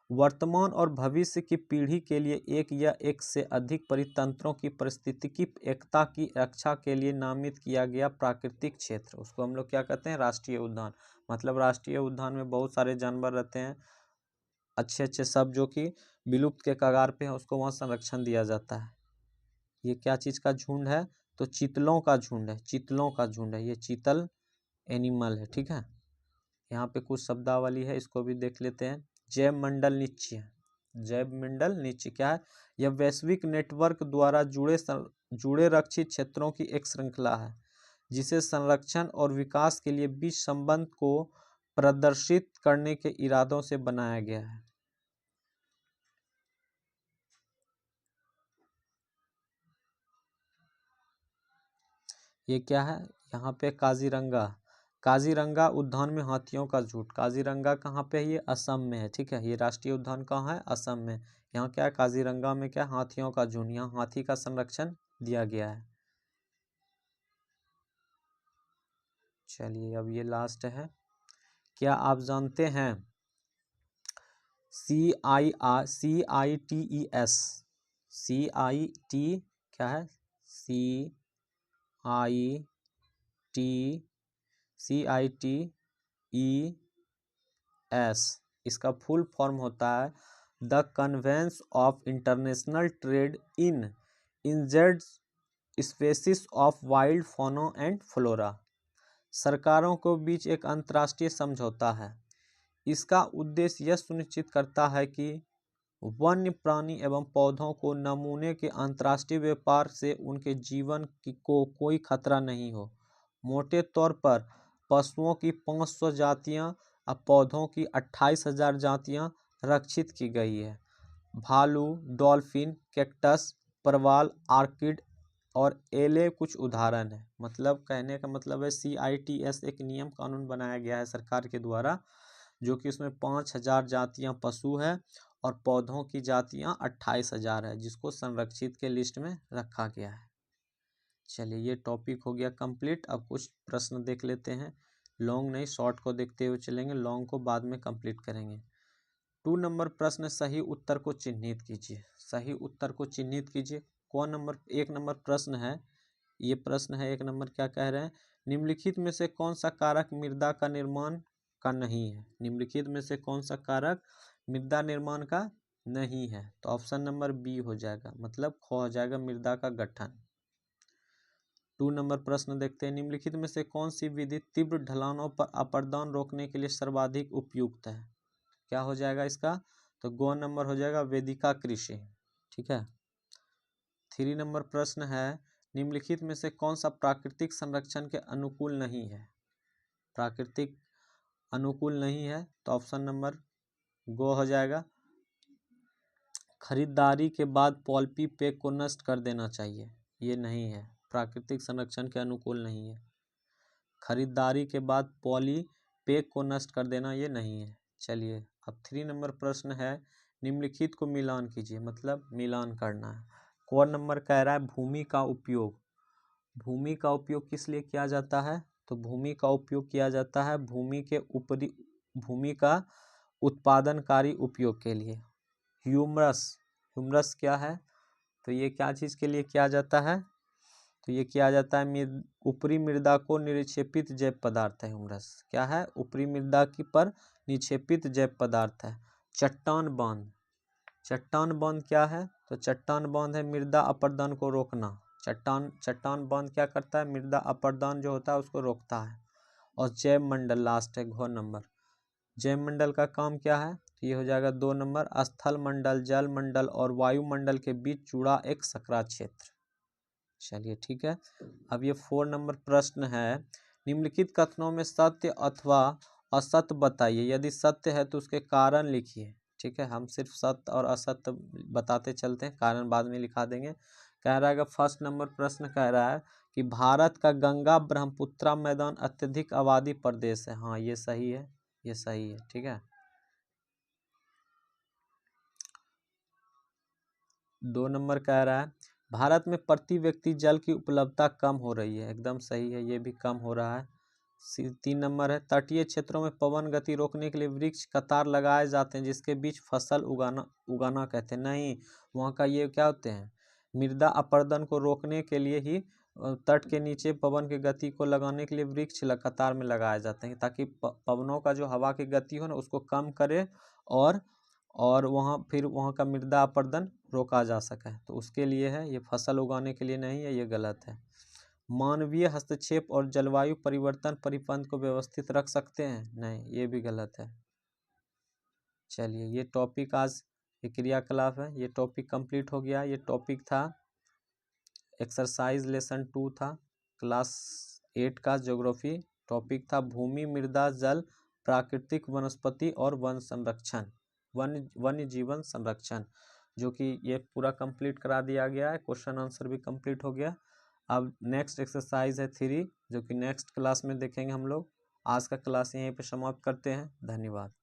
वर्तमान और भविष्य की पीढ़ी के लिए एक या एक से अधिक परितंत्रों की पारिस्थितिकी एकता की रक्षा के लिए नामित किया गया प्राकृतिक क्षेत्र, उसको हम लोग क्या कहते हैं, राष्ट्रीय उद्यान। मतलब राष्ट्रीय उद्यान में बहुत सारे जानवर रहते हैं, अच्छे अच्छे सब जो कि विलुप्त के कगार पे हैं, उसको वहाँ संरक्षण दिया जाता है। ये क्या चीज़ का झुंड है, तो चीतलों का झुंड है, ये चीतल एनिमल है, ठीक है। यहाँ पे कुछ शब्दावली है, इसको भी देख लेते हैं। जैव मंडल निश्चय क्या है, यह वैश्विक नेटवर्क द्वारा जुड़े रक्षित क्षेत्रों की एक श्रृंखला है जिसे संरक्षण और विकास के लिए बीच संबंध को प्रदर्शित करने के इरादों से बनाया गया है। ये क्या है, यहाँ पे काजीरंगा उद्यान में हाथियों का झुंड। काजीरंगा कहाँ पे है, ये असम में है, ठीक है। ये राष्ट्रीय उद्यान कहाँ है, असम में। यहाँ क्या है, काजीरंगा में क्या, हाथियों का झुंड, यहाँ हाथी का संरक्षण दिया गया है। चलिए अब ये लास्ट है। क्या आप जानते हैं CITES क्या है, CITES इसका फुल फॉर्म होता है the convention of international trade in injured species of wild fauna and flora. सरकारों के बीच एक अंतर्राष्ट्रीय समझौता है। इसका उद्देश्य यह सुनिश्चित करता है कि वन्य प्राणी एवं पौधों को नमूने के अंतर्राष्ट्रीय व्यापार से उनके जीवन को कोई खतरा नहीं हो। मोटे तौर पर पशुओं की 500 जातियां और पौधों की 28,000 जातियां रक्षित की गई है। भालू, डॉल्फिन, कैक्टस, परवाल, आर्किड और एले कुछ उदाहरण है। मतलब कहने का मतलब है CITES एक नियम कानून बनाया गया है सरकार के द्वारा, जो कि उसमें 5,000 जातियां पशु है और पौधों की जातियां 28,000 है, जिसको संरक्षित के लिस्ट में रखा गया है। चलिए ये टॉपिक हो गया कंप्लीट। अब कुछ प्रश्न देख लेते हैं, लॉन्ग नहीं शॉर्ट को देखते हुए चलेंगे, लॉन्ग को बाद में कंप्लीट करेंगे। 2 नंबर प्रश्न, सही उत्तर को चिन्हित कीजिए। सही उत्तर को चिन्हित कीजिए। कौन नंबर? 1 नंबर प्रश्न है, ये प्रश्न है 1 नंबर। क्या कह रहे हैं? निम्नलिखित में से कौन सा कारक मृदा का निर्माण का नहीं है? निम्नलिखित में से कौन सा कारक मृदा निर्माण का नहीं है? तो ऑप्शन नंबर बी हो जाएगा, मतलब ख हो जाएगा मृदा का गठन। 2 नंबर प्रश्न देखते हैं, निम्नलिखित में से कौन सी विधि तीव्र ढलानों पर अपरदन रोकने के लिए सर्वाधिक उपयुक्त है? क्या हो जाएगा इसका? तो गो नंबर हो जाएगा वेदिका कृषि। ठीक है। 3 नंबर प्रश्न है, निम्नलिखित में से कौन सा प्राकृतिक संरक्षण के अनुकूल नहीं है? प्राकृतिक अनुकूल नहीं है, तो ऑप्शन नंबर गो हो जाएगा। खरीदारी के बाद पॉल्पी पैक को नष्ट कर देना चाहिए, ये नहीं है, प्राकृतिक संरक्षण के अनुकूल नहीं है। खरीदारी के बाद पॉली पैक को नष्ट कर देना, ये नहीं है। चलिए अब 3 नंबर प्रश्न है, निम्नलिखित को मिलान कीजिए, मतलब मिलान करना है। कौन नंबर कह रहा है भूमि का उपयोग? भूमि का उपयोग किस लिए किया जाता है? तो भूमि का उपयोग किया जाता है भूमि का उत्पादनकारी उपयोग के लिए। ह्यूमरस क्या है? तो ये क्या चीज़ के लिए किया जाता है? तो ये किया जाता है ऊपरी मृदा को निक्षेपित जैव पदार्थ है। ह्यूमरस क्या है? ऊपरी मृदा की पर निक्षेपित जैव पदार्थ है। चट्टान बांध, चट्टान बांध क्या है? तो चट्टान बांध है मृदा अपरदन को रोकना। चट्टान बांध क्या करता है? मृदा अपरदन जो होता है उसको रोकता है। और जैव मंडल लास्ट है, घ नंबर। जैव मंडल का काम क्या है? तो ये हो जाएगा 2 नंबर, स्थल मंडल, जल मंडल और वायुमंडल के बीच जुड़ा एक सकरा क्षेत्र। चलिए ठीक है। अब ये 4 नंबर प्रश्न है, निम्नलिखित कथनों में सत्य अथवा असत्य बताइए। यदि सत्य है तो उसके कारण लिखिए। ठीक है, हम सिर्फ सत्य और असत्य बताते चलते हैं, कारण बाद में लिखा देंगे। कह रहा है कि फर्स्ट नंबर प्रश्न कह रहा है कि भारत का गंगा ब्रह्मपुत्रा मैदान अत्यधिक आबादी प्रदेश है। हाँ ये सही है, ये सही है। ठीक है। 2 नंबर कह रहा है भारत में प्रति व्यक्ति जल की उपलब्धता कम हो रही है। एकदम सही है, ये भी कम हो रहा है। 3 नंबर है, तटीय क्षेत्रों में पवन गति रोकने के लिए वृक्ष कतार लगाए जाते हैं जिसके बीच फसल उगाना कहते हैं। नहीं, वहाँ का ये क्या होते हैं, मृदा अपरदन को रोकने के लिए ही तट के नीचे पवन की गति को लगाने के लिए वृक्ष कतार में लगाए जाते हैं, ताकि पवनों का जो हवा की गति हो ना उसको कम करे और वहाँ का मृदा अपरदन रोका जा सके। तो उसके लिए है, ये फसल उगाने के लिए नहीं है, ये गलत है। मानवीय हस्तक्षेप और जलवायु परिवर्तन परिपंथ को व्यवस्थित रख सकते हैं? नहीं, ये भी गलत है। चलिए ये टॉपिक आज ये क्रियाकलाप है, ये टॉपिक कंप्लीट हो गया। ये टॉपिक था एक्सरसाइज लेसन 2 था, क्लास 8 का ज्योग्राफी। टॉपिक था भूमि, मृदा, जल, प्राकृतिक वनस्पति और वन संरक्षण, वन्य जीवन संरक्षण, जो कि ये पूरा कंप्लीट करा दिया गया है। क्वेश्चन आंसर भी कंप्लीट हो गया। अब नेक्स्ट एक्सरसाइज है 3, जो कि नेक्स्ट क्लास में देखेंगे हम लोग। आज का क्लास यहीं पे समाप्त करते हैं। धन्यवाद।